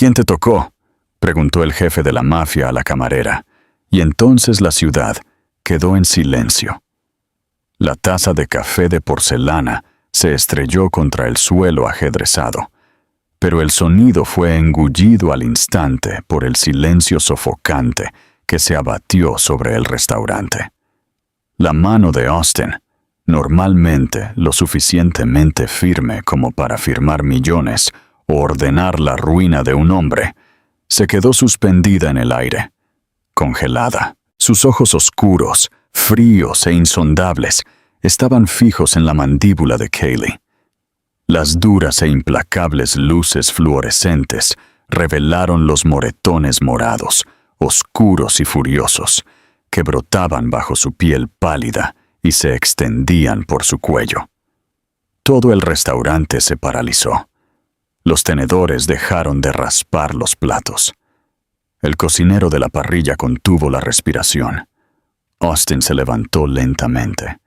¿Quién te tocó?, preguntó el jefe de la mafia a la camarera, y entonces la ciudad quedó en silencio. La taza de café de porcelana se estrelló contra el suelo ajedrezado, pero el sonido fue engullido al instante por el silencio sofocante que se abatió sobre el restaurante. La mano de Austin, normalmente lo suficientemente firme como para firmar millones o ordenar la ruina de un hombre, se quedó suspendida en el aire, congelada. Sus ojos oscuros, fríos e insondables, estaban fijos en la mandíbula de Kaylee. Las duras e implacables luces fluorescentes revelaron los moretones morados, oscuros y furiosos, que brotaban bajo su piel pálida y se extendían por su cuello. Todo el restaurante se paralizó. Los tenedores dejaron de raspar los platos. El cocinero de la parrilla contuvo la respiración. Austin se levantó lentamente.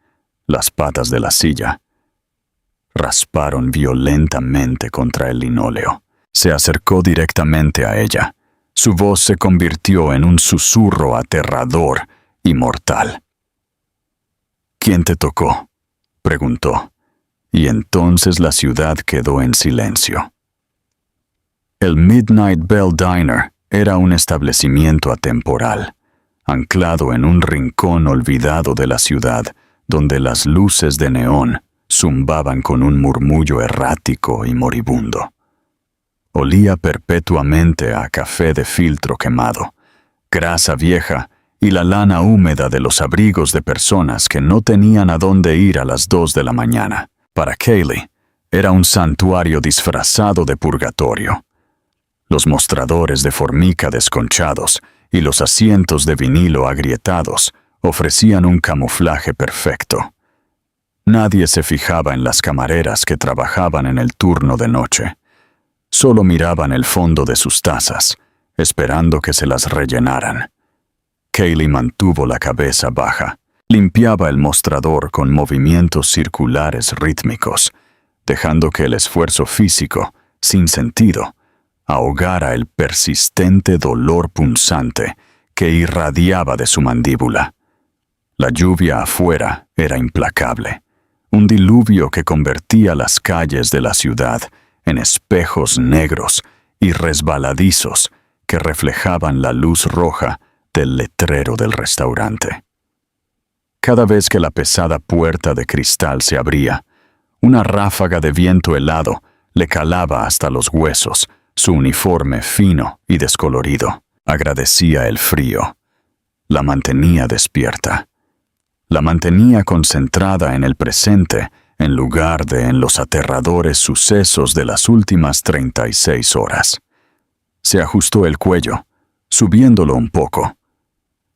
Las patas de la silla rasparon violentamente contra el linóleo. Se acercó directamente a ella. Su voz se convirtió en un susurro aterrador y mortal. ¿Quién te tocó?, preguntó, y entonces la ciudad quedó en silencio. El Midnight Bell Diner era un establecimiento atemporal, anclado en un rincón olvidado de la ciudad, donde las luces de neón zumbaban con un murmullo errático y moribundo. Olía perpetuamente a café de filtro quemado, grasa vieja y la lana húmeda de los abrigos de personas que no tenían a dónde ir a las 2 de la mañana. Para Kaylee, era un santuario disfrazado de purgatorio. Los mostradores de formica desconchados y los asientos de vinilo agrietados ofrecían un camuflaje perfecto. Nadie se fijaba en las camareras que trabajaban en el turno de noche. Solo miraban el fondo de sus tazas, esperando que se las rellenaran. Kaylee mantuvo la cabeza baja, limpiaba el mostrador con movimientos circulares rítmicos, dejando que el esfuerzo físico, sin sentido, ahogara el persistente dolor punzante que irradiaba de su mandíbula. La lluvia afuera era implacable, un diluvio que convertía las calles de la ciudad en espejos negros y resbaladizos que reflejaban la luz roja del letrero del restaurante. Cada vez que la pesada puerta de cristal se abría, una ráfaga de viento helado le calaba hasta los huesos su uniforme fino y descolorido. Agradecía el frío. La mantenía despierta. La mantenía concentrada en el presente en lugar de en los aterradores sucesos de las últimas 36 horas. Se ajustó el cuello, subiéndolo un poco.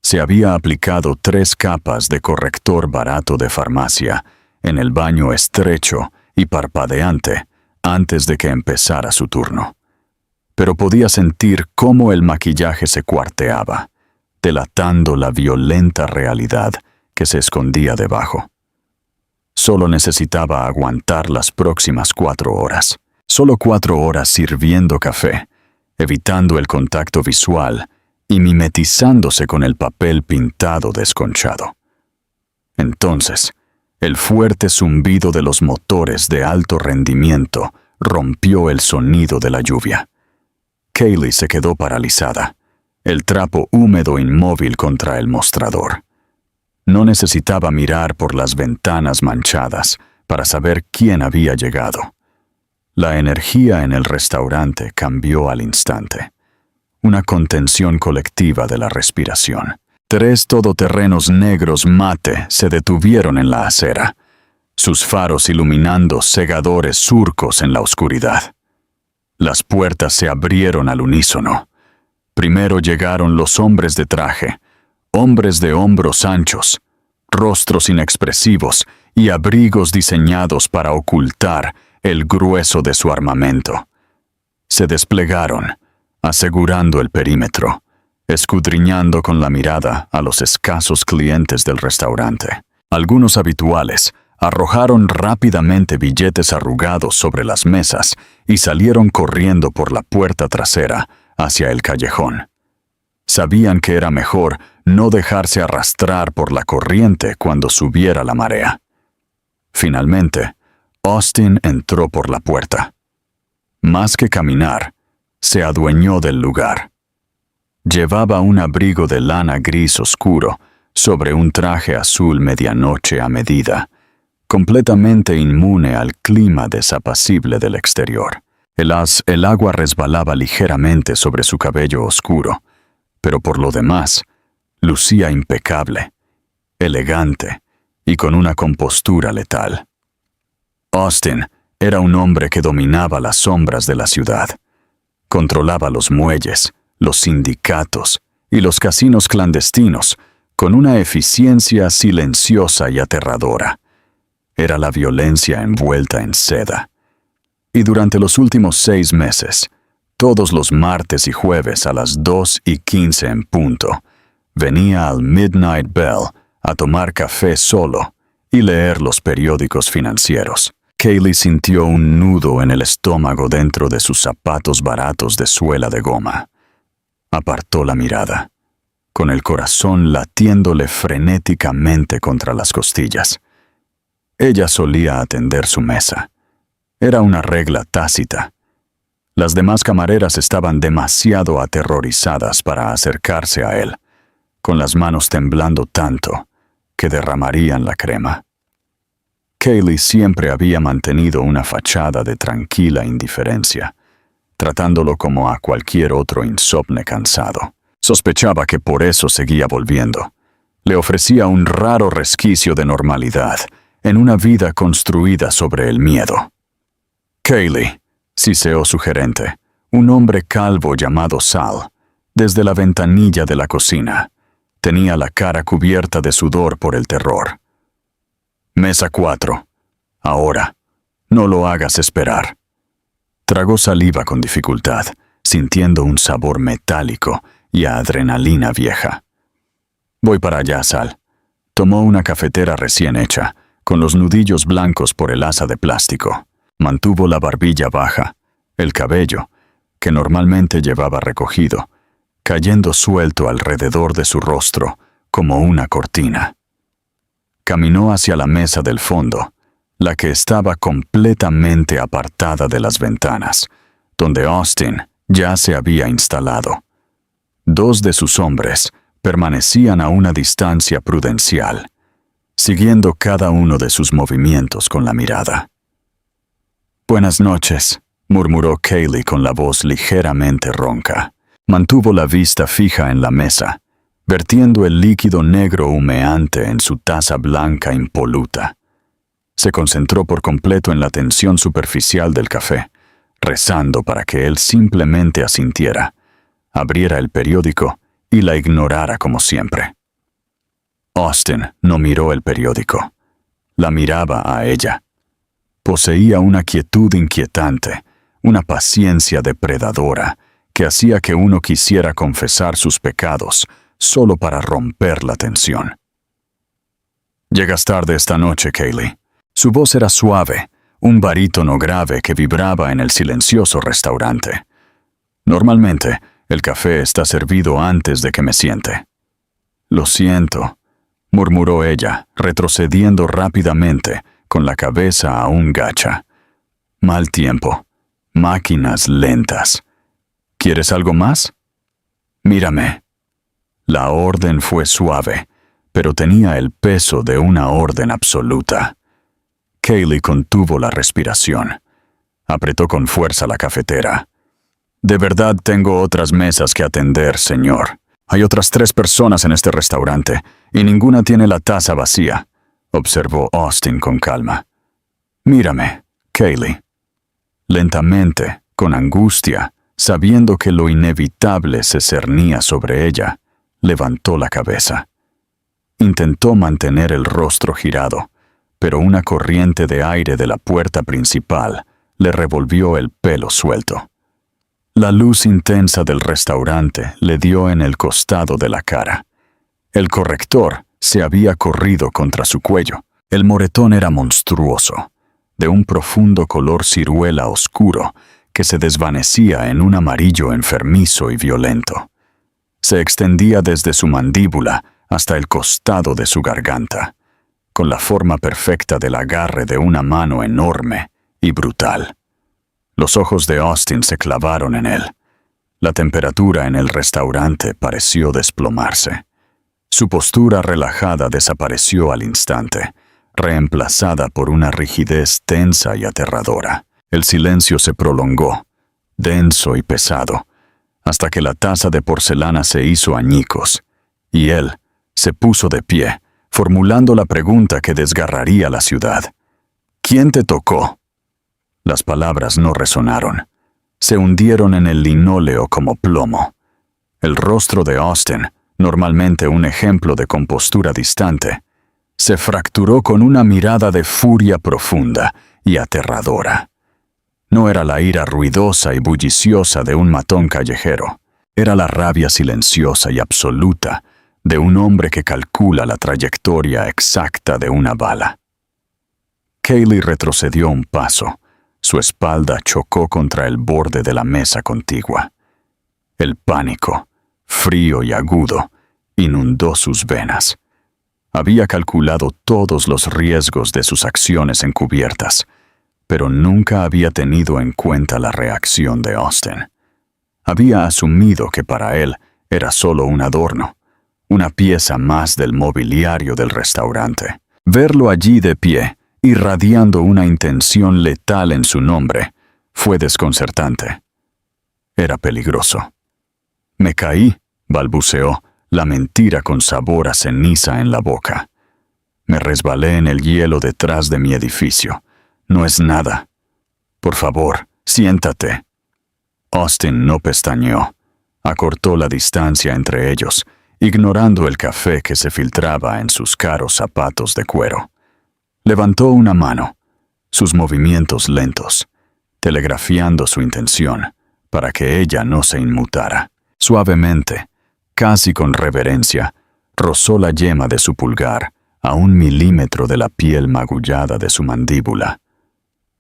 Se había aplicado 3 capas de corrector barato de farmacia en el baño estrecho y parpadeante antes de que empezara su turno. Pero podía sentir cómo el maquillaje se cuarteaba, delatando la violenta realidad que se escondía debajo. Solo necesitaba aguantar las próximas 4 horas. Solo 4 horas sirviendo café, evitando el contacto visual y mimetizándose con el papel pintado desconchado. Entonces, el fuerte zumbido de los motores de alto rendimiento rompió el sonido de la lluvia. Kaylee se quedó paralizada, el trapo húmedo inmóvil contra el mostrador. No necesitaba mirar por las ventanas manchadas para saber quién había llegado. La energía en el restaurante cambió al instante. Una contención colectiva de la respiración. 3 todoterrenos negros mate se detuvieron en la acera, sus faros iluminando cegadores surcos en la oscuridad. Las puertas se abrieron al unísono. Primero llegaron los hombres de traje, hombres de hombros anchos, rostros inexpresivos y abrigos diseñados para ocultar el grueso de su armamento. Se desplegaron, asegurando el perímetro, escudriñando con la mirada a los escasos clientes del restaurante. Algunos habituales arrojaron rápidamente billetes arrugados sobre las mesas y salieron corriendo por la puerta trasera hacia el callejón. Sabían que era mejor no dejarse arrastrar por la corriente cuando subiera la marea. Finalmente, Austin entró por la puerta. Más que caminar, se adueñó del lugar. Llevaba un abrigo de lana gris oscuro sobre un traje azul medianoche a medida, completamente inmune al clima desapacible del exterior. El agua resbalaba ligeramente sobre su cabello oscuro, pero por lo demás, lucía impecable, elegante y con una compostura letal. Austin era un hombre que dominaba las sombras de la ciudad. Controlaba los muelles, los sindicatos y los casinos clandestinos con una eficiencia silenciosa y aterradora. Era la violencia envuelta en seda. Y durante los últimos 6 meses, todos los martes y jueves a las 2:15 en punto, venía al Midnight Bell a tomar café solo y leer los periódicos financieros. Kaylee sintió un nudo en el estómago dentro de sus zapatos baratos de suela de goma. Apartó la mirada, con el corazón latiéndole frenéticamente contra las costillas. Ella solía atender su mesa. Era una regla tácita. Las demás camareras estaban demasiado aterrorizadas para acercarse a él, con las manos temblando tanto que derramarían la crema. Kaylee siempre había mantenido una fachada de tranquila indiferencia, tratándolo como a cualquier otro insomne cansado. Sospechaba que por eso seguía volviendo. Le ofrecía un raro resquicio de normalidad en una vida construida sobre el miedo. Kaylee, siseó su gerente, un hombre calvo llamado Sal, desde la ventanilla de la cocina. Tenía la cara cubierta de sudor por el terror. Mesa 4. Ahora, no lo hagas esperar. Tragó saliva con dificultad, sintiendo un sabor metálico y a adrenalina vieja. Voy para allá, Sal. Tomó una cafetera recién hecha, con los nudillos blancos por el asa de plástico. Mantuvo la barbilla baja, el cabello, que normalmente llevaba recogido, cayendo suelto alrededor de su rostro como una cortina. Caminó hacia la mesa del fondo, la que estaba completamente apartada de las ventanas, donde Austin ya se había instalado. 2 de sus hombres permanecían a una distancia prudencial, siguiendo cada uno de sus movimientos con la mirada. «Buenas noches», murmuró Kaylee con la voz ligeramente ronca. Mantuvo la vista fija en la mesa, vertiendo el líquido negro humeante en su taza blanca impoluta. Se concentró por completo en la tensión superficial del café, rezando para que él simplemente asintiera, abriera el periódico y la ignorara como siempre. Austin no miró el periódico. La miraba a ella. Poseía una quietud inquietante, una paciencia depredadora, que hacía que uno quisiera confesar sus pecados solo para romper la tensión. «Llegas tarde esta noche, Kaylee». Su voz era suave, un barítono grave que vibraba en el silencioso restaurante. «Normalmente, el café está servido antes de que me siente». «Lo siento», murmuró ella, retrocediendo rápidamente, con la cabeza aún gacha. «Mal tiempo. Máquinas lentas. ¿Quieres algo más?» «Mírame». La orden fue suave, pero tenía el peso de una orden absoluta. Kaylee contuvo la respiración. Apretó con fuerza la cafetera. «De verdad tengo otras mesas que atender, señor. Hay otras 3 personas en este restaurante, y ninguna tiene la taza vacía», observó Austin con calma. «Mírame, Kaylee». Lentamente, con angustia, sabiendo que lo inevitable se cernía sobre ella, levantó la cabeza. Intentó mantener el rostro girado, pero una corriente de aire de la puerta principal le revolvió el pelo suelto. La luz intensa del restaurante le dio en el costado de la cara. El corrector se había corrido contra su cuello. El moretón era monstruoso, de un profundo color ciruela oscuro que se desvanecía en un amarillo enfermizo y violento. Se extendía desde su mandíbula hasta el costado de su garganta, con la forma perfecta del agarre de una mano enorme y brutal. Los ojos de Austin se clavaron en él. La temperatura en el restaurante pareció desplomarse. Su postura relajada desapareció al instante, reemplazada por una rigidez tensa y aterradora. El silencio se prolongó, denso y pesado, hasta que la taza de porcelana se hizo añicos, y él se puso de pie, formulando la pregunta que desgarraría la ciudad. ¿Quién te tocó? Las palabras no resonaron. Se hundieron en el linóleo como plomo. El rostro de Austin, normalmente un ejemplo de compostura distante, se fracturó con una mirada de furia profunda y aterradora. No era la ira ruidosa y bulliciosa de un matón callejero. Era la rabia silenciosa y absoluta de un hombre que calcula la trayectoria exacta de una bala. Kaylee retrocedió un paso. Su espalda chocó contra el borde de la mesa contigua. El pánico, frío y agudo, inundó sus venas. Había calculado todos los riesgos de sus acciones encubiertas, pero nunca había tenido en cuenta la reacción de Austin. Había asumido que para él era solo un adorno, una pieza más del mobiliario del restaurante. Verlo allí de pie, irradiando una intención letal en su nombre, fue desconcertante. Era peligroso. Me caí, balbuceó, la mentira con sabor a ceniza en la boca. Me resbalé en el hielo detrás de mi edificio. No es nada. Por favor, siéntate. Austin no pestañeó. Acortó la distancia entre ellos, ignorando el café que se filtraba en sus caros zapatos de cuero. Levantó una mano, sus movimientos lentos, telegrafiando su intención para que ella no se inmutara. Suavemente, casi con reverencia, rozó la yema de su pulgar a 1 milímetro de la piel magullada de su mandíbula.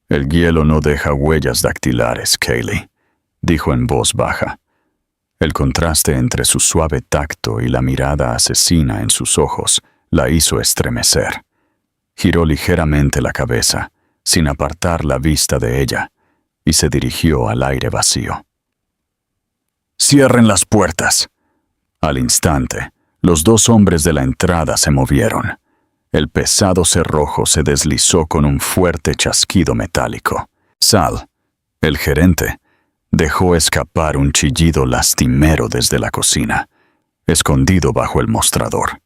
El hielo no deja huellas dactilares, Kaylee, dijo en voz baja. El contraste entre su suave tacto y la mirada asesina en sus ojos la hizo estremecer. Giró ligeramente la cabeza, sin apartar la vista de ella, y se dirigió al aire vacío. «Cierren las puertas». Al instante, los 2 hombres de la entrada se movieron. El pesado cerrojo se deslizó con un fuerte chasquido metálico. Sal, el gerente, dejó escapar un chillido lastimero desde la cocina, escondido bajo el mostrador.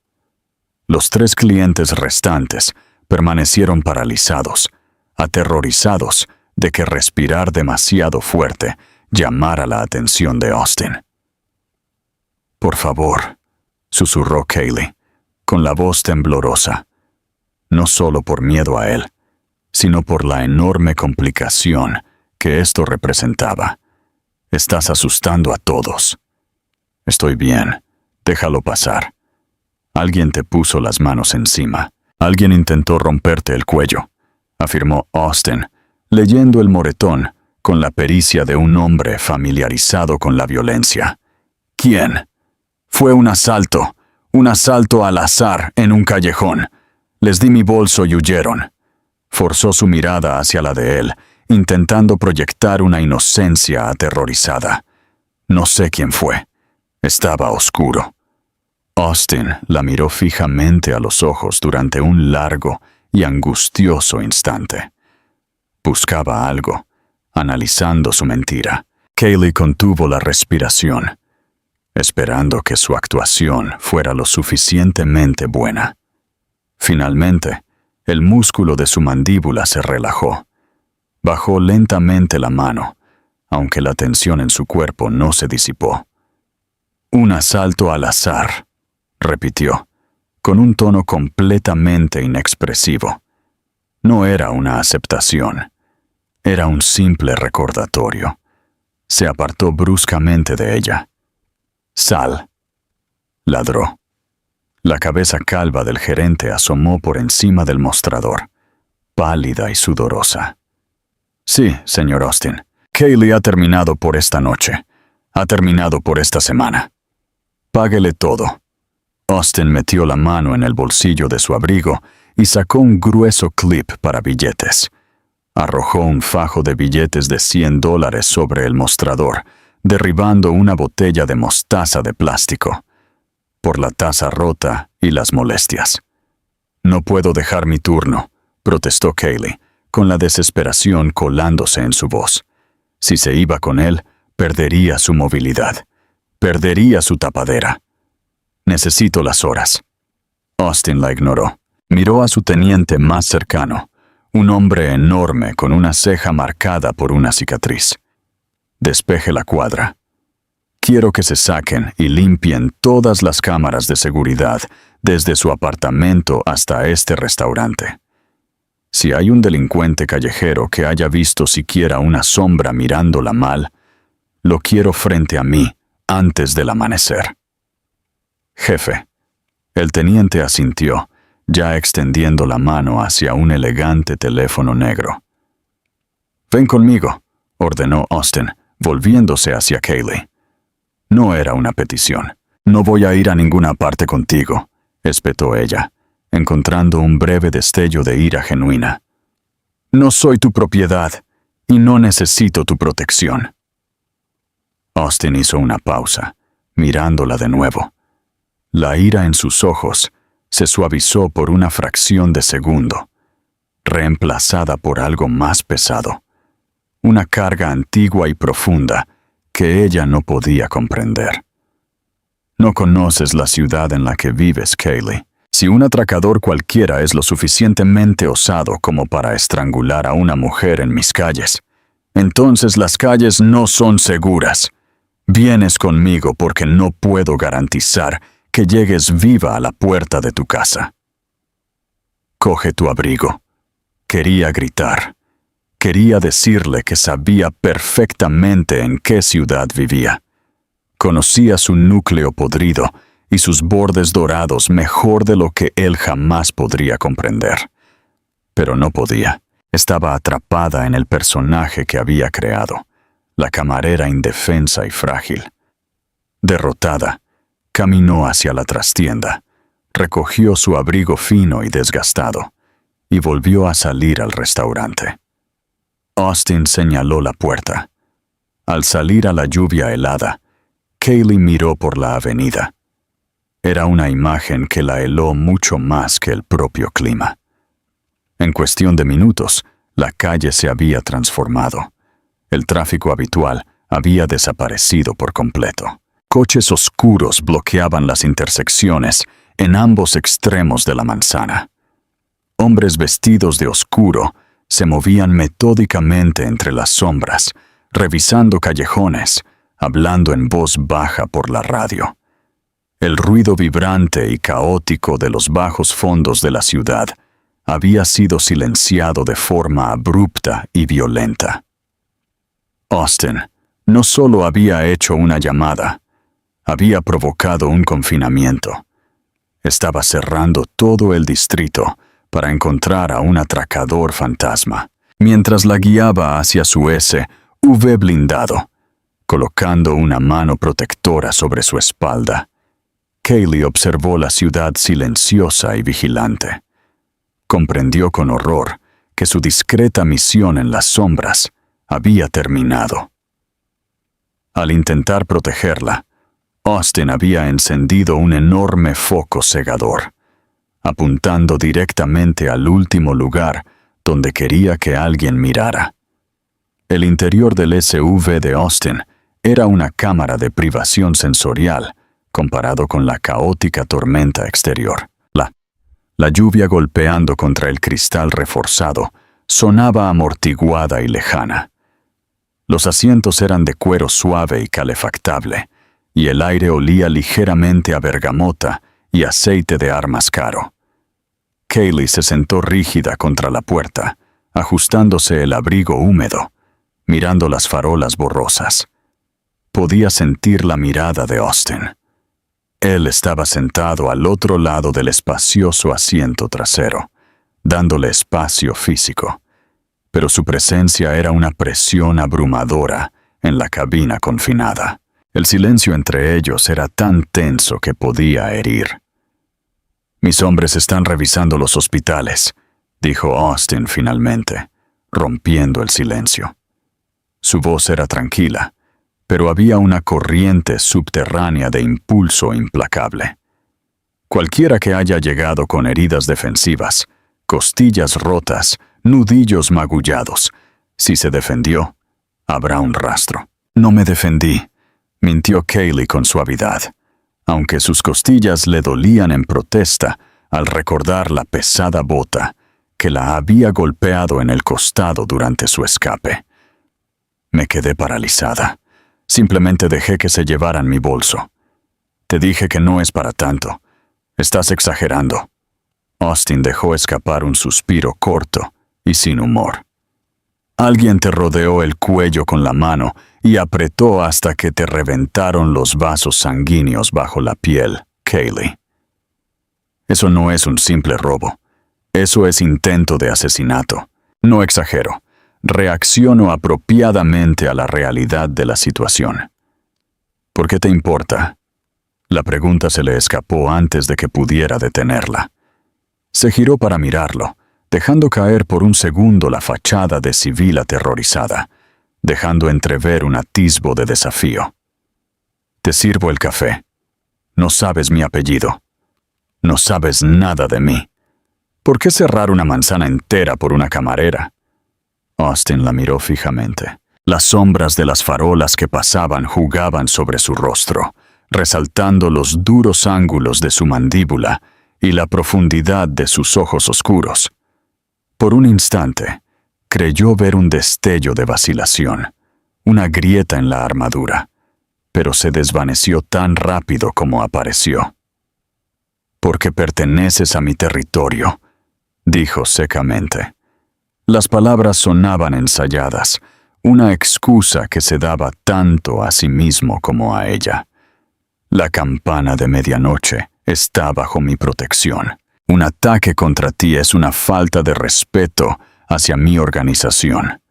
Los 3 clientes restantes permanecieron paralizados, aterrorizados de que respirar demasiado fuerte llamara la atención de Austin. «Por favor», susurró Kaylee, con la voz temblorosa, no solo por miedo a él, sino por la enorme complicación que esto representaba. «Estás asustando a todos». «Estoy bien, déjalo pasar». Alguien te puso las manos encima. Alguien intentó romperte el cuello, afirmó Austin, leyendo el moretón con la pericia de un hombre familiarizado con la violencia. ¿Quién? Fue un asalto al azar en un callejón. Les di mi bolso y huyeron. Forzó su mirada hacia la de él, intentando proyectar una inocencia aterrorizada. No sé quién fue. Estaba oscuro. Austin la miró fijamente a los ojos durante un largo y angustioso instante. Buscaba algo, analizando su mentira. Kaylee contuvo la respiración, esperando que su actuación fuera lo suficientemente buena. Finalmente, el músculo de su mandíbula se relajó. Bajó lentamente la mano, aunque la tensión en su cuerpo no se disipó. «Un asalto al azar», repitió, con un tono completamente inexpresivo. No era una aceptación. Era un simple recordatorio. Se apartó bruscamente de ella. «Sal», ladró. La cabeza calva del gerente asomó por encima del mostrador, pálida y sudorosa. Sí, señor Austin. Kaylee ha terminado por esta noche. Ha terminado por esta semana. Páguele todo. Austin metió la mano en el bolsillo de su abrigo y sacó un grueso clip para billetes. Arrojó un fajo de billetes de $100 sobre el mostrador, derribando una botella de mostaza de plástico. Por la taza rota y las molestias. No puedo dejar mi turno, protestó Kaylee, con la desesperación colándose en su voz. Si se iba con él, perdería su movilidad. Perdería su tapadera. Necesito las horas. Austin la ignoró. Miró a su teniente más cercano, un hombre enorme con una ceja marcada por una cicatriz. Despeje la cuadra. Quiero que se saquen y limpien todas las cámaras de seguridad desde su apartamento hasta este restaurante. Si hay un delincuente callejero que haya visto siquiera una sombra mirándola mal, lo quiero frente a mí antes del amanecer. Jefe. El teniente asintió, ya extendiendo la mano hacia un elegante teléfono negro. Ven conmigo, ordenó Austin, volviéndose hacia Kaylee. No era una petición. No voy a ir a ninguna parte contigo, espetó ella, encontrando un breve destello de ira genuina. No soy tu propiedad y no necesito tu protección. Austin hizo una pausa, mirándola de nuevo. La ira en sus ojos se suavizó por una fracción de segundo, reemplazada por algo más pesado, una carga antigua y profunda que ella no podía comprender. No conoces la ciudad en la que vives, Kaylee. Si un atracador cualquiera es lo suficientemente osado como para estrangular a una mujer en mis calles, entonces las calles no son seguras. Vienes conmigo porque no puedo garantizar que llegues viva a la puerta de tu casa. Coge tu abrigo. Quería gritar. Quería decirle que sabía perfectamente en qué ciudad vivía. Conocía su núcleo podrido y sus bordes dorados mejor de lo que él jamás podría comprender. Pero no podía. Estaba atrapada en el personaje que había creado, la camarera indefensa y frágil. Derrotada, caminó hacia la trastienda, recogió su abrigo fino y desgastado, y volvió a salir al restaurante. Austin señaló la puerta. Al salir a la lluvia helada, Kaylee miró por la avenida. Era una imagen que la heló mucho más que el propio clima. En cuestión de minutos, la calle se había transformado. El tráfico habitual había desaparecido por completo. Coches oscuros bloqueaban las intersecciones en ambos extremos de la manzana. Hombres vestidos de oscuro se movían metódicamente entre las sombras, revisando callejones, hablando en voz baja por la radio. El ruido vibrante y caótico de los bajos fondos de la ciudad había sido silenciado de forma abrupta y violenta. Austin no solo había hecho una llamada, había provocado un confinamiento. Estaba cerrando todo el distrito para encontrar a un atracador fantasma, mientras la guiaba hacia su SUV blindado, colocando una mano protectora sobre su espalda. Kaylee observó la ciudad silenciosa y vigilante. Comprendió con horror que su discreta misión en las sombras había terminado. Al intentar protegerla, Austin había encendido un enorme foco cegador, apuntando directamente al último lugar donde quería que alguien mirara. El interior del SUV de Austin era una cámara de privación sensorial comparado con la caótica tormenta exterior. La lluvia golpeando contra el cristal reforzado sonaba amortiguada y lejana. Los asientos eran de cuero suave y calefactable, y el aire olía ligeramente a bergamota y aceite de armas caro. Kaylee se sentó rígida contra la puerta, ajustándose el abrigo húmedo, mirando las farolas borrosas. Podía sentir la mirada de Austin. Él estaba sentado al otro lado del espacioso asiento trasero, dándole espacio físico, pero su presencia era una presión abrumadora en la cabina confinada. El silencio entre ellos era tan tenso que podía herir. «Mis hombres están revisando los hospitales», dijo Austin finalmente, rompiendo el silencio. Su voz era tranquila, pero había una corriente subterránea de impulso implacable. Cualquiera que haya llegado con heridas defensivas, costillas rotas, nudillos magullados, si se defendió, habrá un rastro. «No me defendí», mintió Kaylee con suavidad, aunque sus costillas le dolían en protesta al recordar la pesada bota que la había golpeado en el costado durante su escape. Me quedé paralizada. Simplemente dejé que se llevaran mi bolso. Te dije que no es para tanto. Estás exagerando. Austin dejó escapar un suspiro corto y sin humor. Alguien te rodeó el cuello con la mano y apretó hasta que te reventaron los vasos sanguíneos bajo la piel, Kaylee. Eso no es un simple robo. Eso es intento de asesinato. No exagero. Reacciono apropiadamente a la realidad de la situación. ¿Por qué te importa? La pregunta se le escapó antes de que pudiera detenerla. Se giró para mirarlo, dejando caer por un segundo la fachada de civil aterrorizada, dejando entrever un atisbo de desafío. Te sirvo el café. No sabes mi apellido. No sabes nada de mí. ¿Por qué cerrar una manzana entera por una camarera? Austin la miró fijamente. Las sombras de las farolas que pasaban jugaban sobre su rostro, resaltando los duros ángulos de su mandíbula y la profundidad de sus ojos oscuros. Por un instante, creyó ver un destello de vacilación, una grieta en la armadura, pero se desvaneció tan rápido como apareció. «Porque perteneces a mi territorio», dijo secamente. Las palabras sonaban ensayadas, una excusa que se daba tanto a sí mismo como a ella. «La campana de medianoche está bajo mi protección. Un ataque contra ti es una falta de respeto hacia mi organización.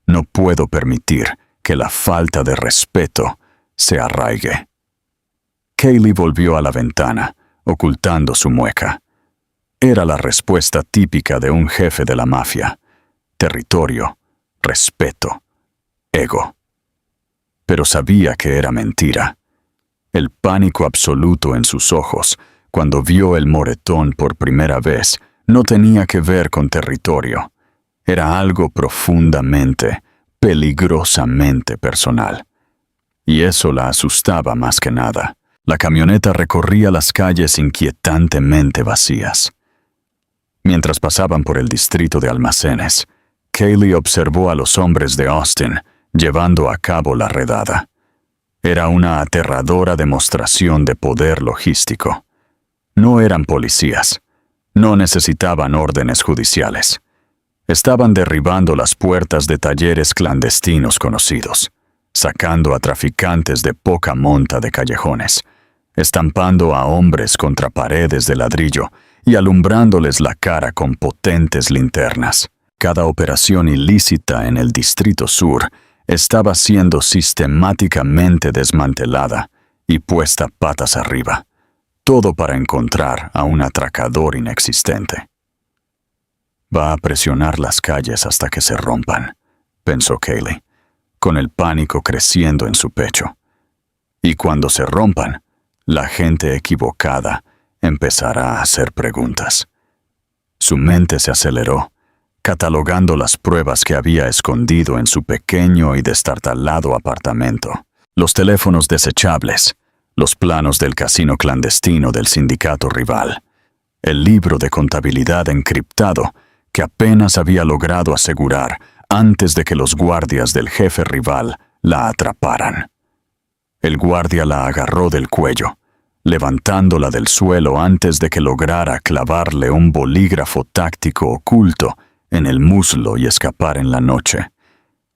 No puedo permitir que la falta de respeto se arraigue». Kaylee volvió a la ventana, ocultando su mueca. Era la respuesta típica de un jefe de la mafia. Territorio, respeto, ego. Pero sabía que era mentira. El pánico absoluto en sus ojos, cuando vio el moretón por primera vez, no tenía que ver con territorio. Era algo profundamente, peligrosamente personal. Y eso la asustaba más que nada. La camioneta recorría las calles inquietantemente vacías. Mientras pasaban por el distrito de almacenes, Kaylee observó a los hombres de Austin llevando a cabo la redada. Era una aterradora demostración de poder logístico. No eran policías. No necesitaban órdenes judiciales. Estaban derribando las puertas de talleres clandestinos conocidos, sacando a traficantes de poca monta de callejones, estampando a hombres contra paredes de ladrillo y alumbrándoles la cara con potentes linternas. Cada operación ilícita en el Distrito Sur estaba siendo sistemáticamente desmantelada y puesta patas arriba, todo para encontrar a un atracador inexistente. «Va a presionar las calles hasta que se rompan», pensó Kaylee, con el pánico creciendo en su pecho. «Y cuando se rompan, la gente equivocada empezará a hacer preguntas». Su mente se aceleró, catalogando las pruebas que había escondido en su pequeño y destartalado apartamento. Los teléfonos desechables, los planos del casino clandestino del sindicato rival, el libro de contabilidad encriptado que apenas había logrado asegurar antes de que los guardias del jefe rival la atraparan. El guardia la agarró del cuello, levantándola del suelo antes de que lograra clavarle un bolígrafo táctico oculto en el muslo y escapar en la noche.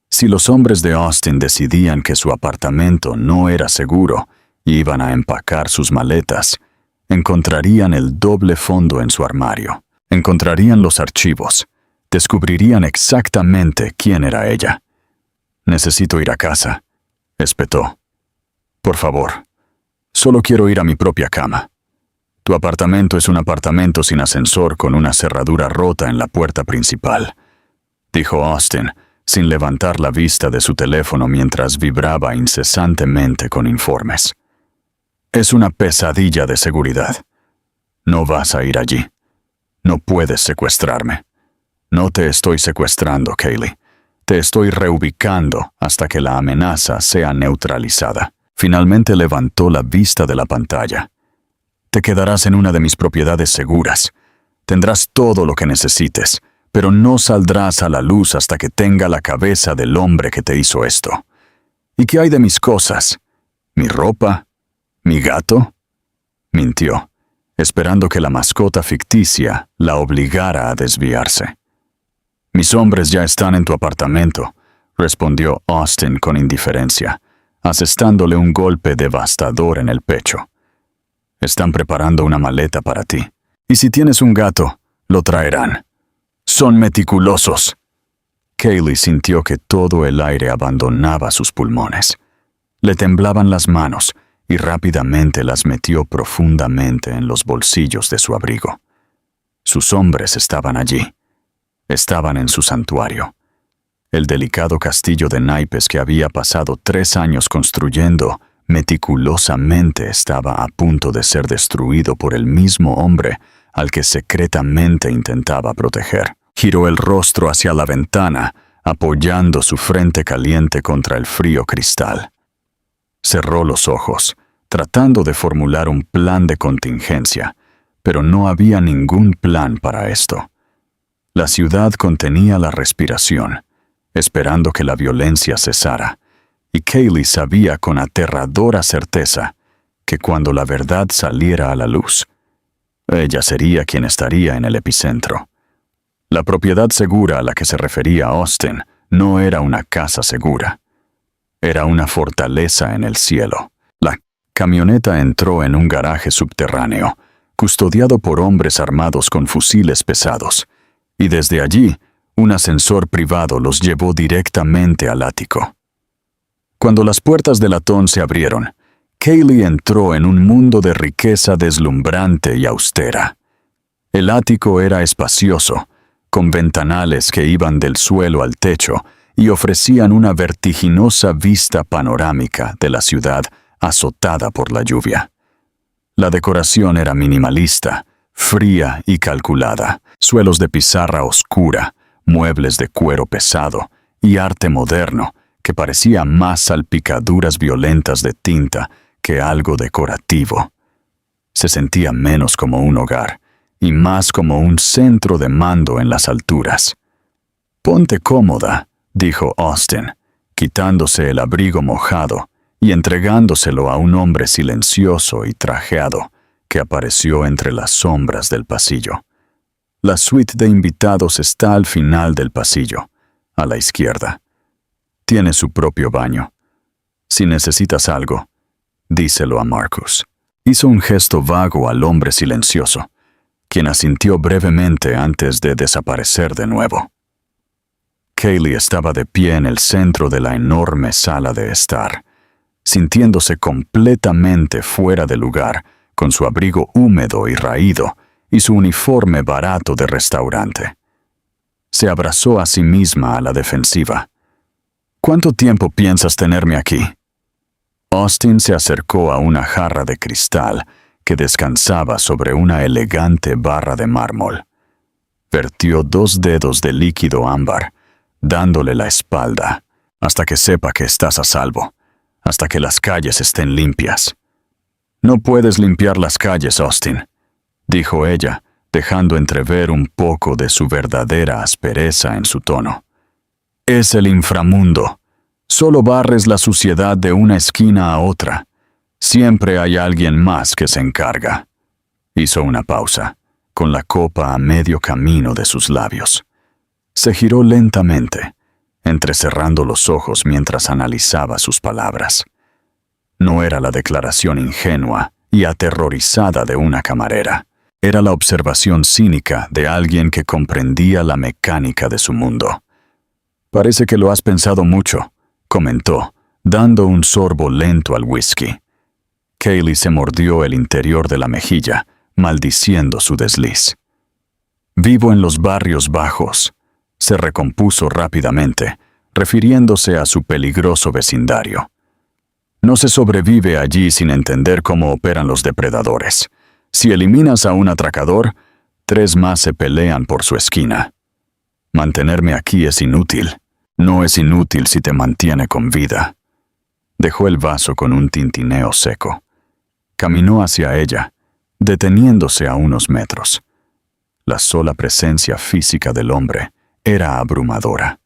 Si los hombres de Austin decidían que su apartamento no era seguro, Iban a empacar sus maletas. Encontrarían el doble fondo en su armario. Encontrarían los archivos. Descubrirían exactamente quién era ella. «Necesito ir a casa», espetó. «Por favor, solo quiero ir a mi propia cama. Tu apartamento es un apartamento sin ascensor con una cerradura rota en la puerta principal», dijo Austin, sin levantar la vista de su teléfono mientras vibraba incesantemente con informes. «Es una pesadilla de seguridad. No vas a ir allí. No puedes secuestrarme. No te estoy secuestrando, Kaylee. Te estoy reubicando hasta que la amenaza sea neutralizada». Finalmente levantó la vista de la pantalla. «Te quedarás en una de mis propiedades seguras. Tendrás todo lo que necesites, pero no saldrás a la luz hasta que tenga la cabeza del hombre que te hizo esto. ¿Y qué hay de mis cosas? ¿Mi ropa? ¿Mi gato?». Mintió, esperando que la mascota ficticia la obligara a desviarse. «Mis hombres ya están en tu apartamento», respondió Austin con indiferencia, asestándole un golpe devastador en el pecho. «Están preparando una maleta para ti. Y si tienes un gato, lo traerán. Son meticulosos». Kaylee sintió que todo el aire abandonaba sus pulmones. Le temblaban las manos y rápidamente las metió profundamente en los bolsillos de su abrigo. Sus hombres estaban allí. Estaban en su santuario. El delicado castillo de naipes que había pasado 3 años construyendo meticulosamente estaba a punto de ser destruido por el mismo hombre al que secretamente intentaba proteger. Giró el rostro hacia la ventana, apoyando su frente caliente contra el frío cristal. Cerró los ojos, tratando de formular un plan de contingencia, pero no había ningún plan para esto. La ciudad contenía la respiración, esperando que la violencia cesara, y Kaylee sabía con aterradora certeza que cuando la verdad saliera a la luz, ella sería quien estaría en el epicentro. La propiedad segura a la que se refería Austin no era una casa segura. Era una fortaleza en el cielo. La camioneta entró en un garaje subterráneo, custodiado por hombres armados con fusiles pesados, y desde allí, un ascensor privado los llevó directamente al ático. Cuando las puertas del latón se abrieron, Kaylee entró en un mundo de riqueza deslumbrante y austera. El ático era espacioso, con ventanales que iban del suelo al techo y ofrecían una vertiginosa vista panorámica de la ciudad azotada por la lluvia. La decoración era minimalista, fría y calculada, suelos de pizarra oscura, muebles de cuero pesado y arte moderno que parecía más salpicaduras violentas de tinta que algo decorativo. Se sentía menos como un hogar y más como un centro de mando en las alturas. «Ponte cómoda», dijo Austin, quitándose el abrigo mojado y entregándoselo a un hombre silencioso y trajeado que apareció entre las sombras del pasillo. La suite de invitados está al final del pasillo, a la izquierda. Tiene su propio baño. Si necesitas algo, díselo a Marcus. Hizo un gesto vago al hombre silencioso, quien asintió brevemente antes de desaparecer de nuevo. Kaylee estaba de pie en el centro de la enorme sala de estar, sintiéndose completamente fuera de lugar, con su abrigo húmedo y raído y su uniforme barato de restaurante. Se abrazó a sí misma a la defensiva. «¿Cuánto tiempo piensas tenerme aquí?». Austin se acercó a una jarra de cristal que descansaba sobre una elegante barra de mármol. Vertió 2 dedos de líquido ámbar, dándole la espalda, hasta que sepa que estás a salvo, hasta que las calles estén limpias. «No puedes limpiar las calles, Austin», dijo ella, dejando entrever un poco de su verdadera aspereza en su tono. «Es el inframundo. Solo barres la suciedad de una esquina a otra. Siempre hay alguien más que se encarga». Hizo una pausa, con la copa a medio camino de sus labios. Se giró lentamente, entrecerrando los ojos mientras analizaba sus palabras. No era la declaración ingenua y aterrorizada de una camarera. Era la observación cínica de alguien que comprendía la mecánica de su mundo. «Parece que lo has pensado mucho», comentó, dando un sorbo lento al whisky. Kaylee se mordió el interior de la mejilla, maldiciendo su desliz. «Vivo en los barrios bajos», se recompuso rápidamente, refiriéndose a su peligroso vecindario. «No se sobrevive allí sin entender cómo operan los depredadores. Si eliminas a un atracador, 3 más se pelean por su esquina. Mantenerme aquí es inútil. No es inútil si te mantiene con vida». Dejó el vaso con un tintineo seco. Caminó hacia ella, deteniéndose a unos metros. La sola presencia física del hombre era abrumadora.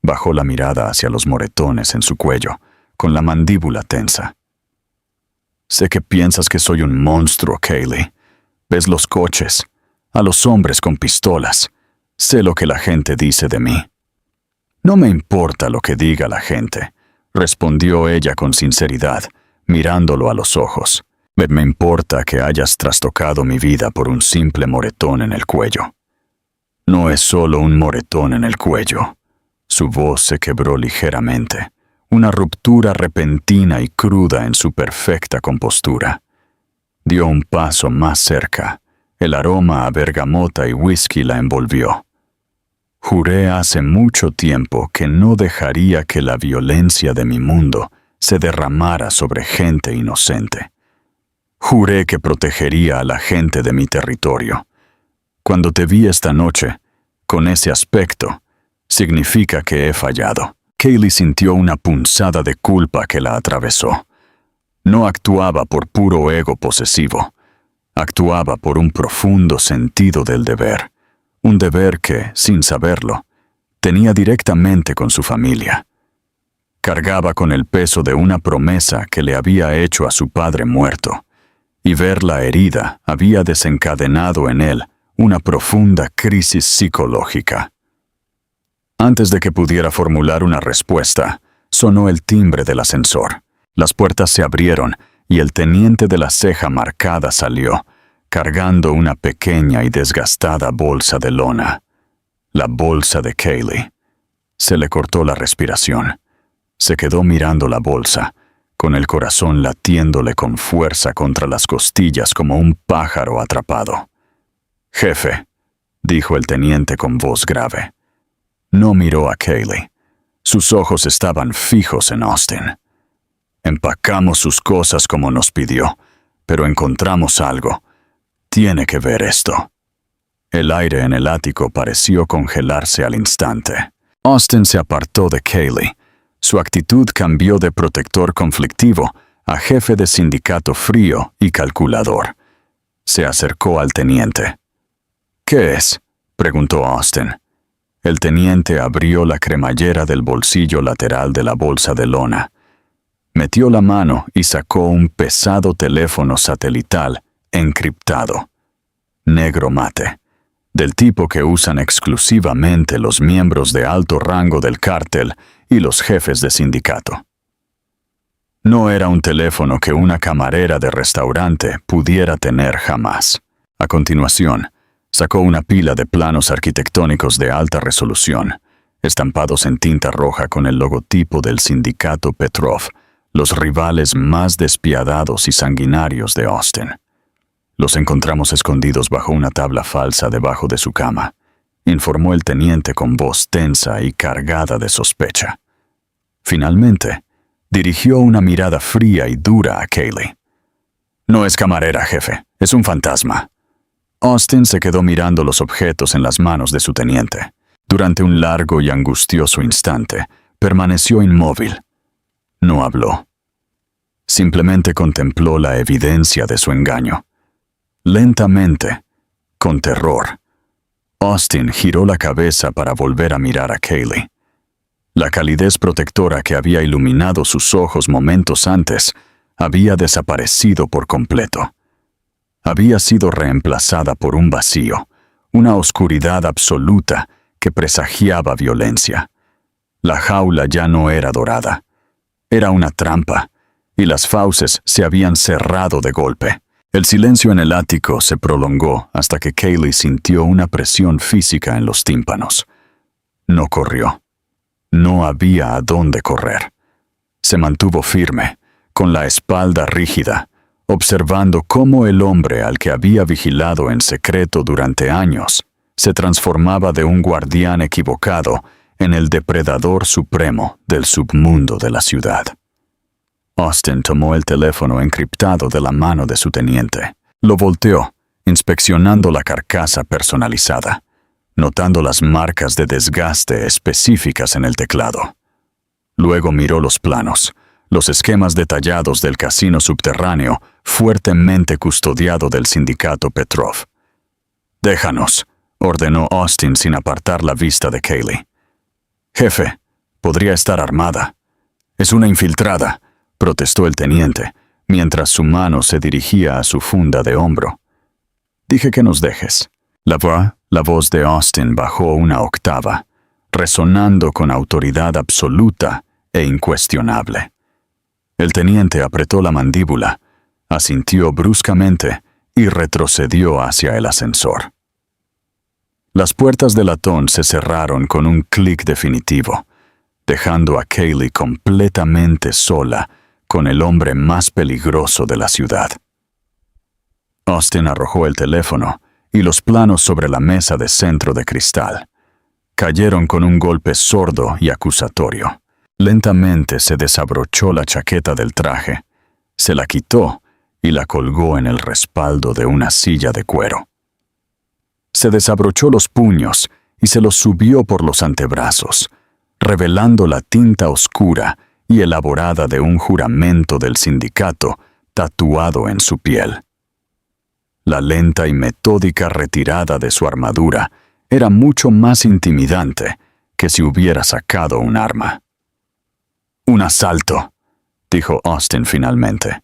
Bajó la mirada hacia los moretones en su cuello, con la mandíbula tensa. «Sé que piensas que soy un monstruo, Kaylee. Ves los coches, a los hombres con pistolas. Sé lo que la gente dice de mí». «No me importa lo que diga la gente», respondió ella con sinceridad, mirándolo a los ojos. «Me importa que hayas trastocado mi vida por un simple moretón en el cuello». «No es solo un moretón en el cuello». Su voz se quebró ligeramente, una ruptura repentina y cruda en su perfecta compostura. Dio un paso más cerca. El aroma a bergamota y whisky la envolvió. «Juré hace mucho tiempo que no dejaría que la violencia de mi mundo se derramara sobre gente inocente. Juré que protegería a la gente de mi territorio. Cuando te vi esta noche, con ese aspecto, significa que he fallado». Kaylee sintió una punzada de culpa que la atravesó. No actuaba por puro ego posesivo. Actuaba por un profundo sentido del deber. Un deber que, sin saberlo, tenía directamente con su familia. Cargaba con el peso de una promesa que le había hecho a su padre muerto, y ver la herida había desencadenado en él una profunda crisis psicológica. Antes de que pudiera formular una respuesta, sonó el timbre del ascensor. Las puertas se abrieron y el teniente de la ceja marcada salió, cargando una pequeña y desgastada bolsa de lona. La bolsa de Kaylee. Se le cortó la respiración. Se quedó mirando la bolsa, con el corazón latiéndole con fuerza contra las costillas como un pájaro atrapado. «Jefe», dijo el teniente con voz grave. No miró a Kaylee. Sus ojos estaban fijos en Austin. «Empacamos sus cosas como nos pidió, pero encontramos algo. Tiene que ver esto». El aire en el ático pareció congelarse al instante. Austin se apartó de Kaylee. Su actitud cambió de protector conflictivo a jefe de sindicato frío y calculador. Se acercó al teniente. «¿Qué es?», preguntó Austin. El teniente abrió la cremallera del bolsillo lateral de la bolsa de lona. Metió la mano y sacó un pesado teléfono satelital encriptado. Negro mate, del tipo que usan exclusivamente los miembros de alto rango del cártel y los jefes de sindicato. No era un teléfono que una camarera de restaurante pudiera tener jamás. A continuación, sacó una pila de planos arquitectónicos de alta resolución, estampados en tinta roja con el logotipo del sindicato Petrov, los rivales más despiadados y sanguinarios de Austin. «Los encontramos escondidos bajo una tabla falsa debajo de su cama», informó el teniente con voz tensa y cargada de sospecha. Finalmente, dirigió una mirada fría y dura a Kaylee. «No es camarera, jefe, es un fantasma». Austin se quedó mirando los objetos en las manos de su teniente. Durante un largo y angustioso instante, permaneció inmóvil. No habló. Simplemente contempló la evidencia de su engaño. Lentamente, con terror, Austin giró la cabeza para volver a mirar a Kaylee. La calidez protectora que había iluminado sus ojos momentos antes había desaparecido por completo. Había sido reemplazada por un vacío, una oscuridad absoluta que presagiaba violencia. La jaula ya no era dorada. Era una trampa, y las fauces se habían cerrado de golpe. El silencio en el ático se prolongó hasta que Kaylee sintió una presión física en los tímpanos. No corrió. No había a dónde correr. Se mantuvo firme, con la espalda rígida, observando cómo el hombre al que había vigilado en secreto durante años se transformaba de un guardián equivocado en el depredador supremo del submundo de la ciudad. Austin tomó el teléfono encriptado de la mano de su teniente. Lo volteó, inspeccionando la carcasa personalizada, notando las marcas de desgaste específicas en el teclado. Luego miró los planos, los esquemas detallados del casino subterráneo fuertemente custodiado del sindicato Petrov. «Déjanos», ordenó Austin sin apartar la vista de Kaylee. «Jefe, podría estar armada». «Es una infiltrada», protestó el teniente, mientras su mano se dirigía a su funda de hombro. «Dije que nos dejes». La voz de Austin bajó una octava, resonando con autoridad absoluta e incuestionable. El teniente apretó la mandíbula, asintió bruscamente y retrocedió hacia el ascensor. Las puertas de latón se cerraron con un clic definitivo, dejando a Kaylee completamente sola con el hombre más peligroso de la ciudad. Austin arrojó el teléfono y los planos sobre la mesa de centro de cristal cayeron con un golpe sordo y acusatorio. Lentamente se desabrochó la chaqueta del traje, se la quitó y la colgó en el respaldo de una silla de cuero. Se desabrochó los puños y se los subió por los antebrazos, revelando la tinta oscura y elaborada de un juramento del sindicato tatuado en su piel. La lenta y metódica retirada de su armadura era mucho más intimidante que si hubiera sacado un arma. «Un asalto», dijo Austin finalmente,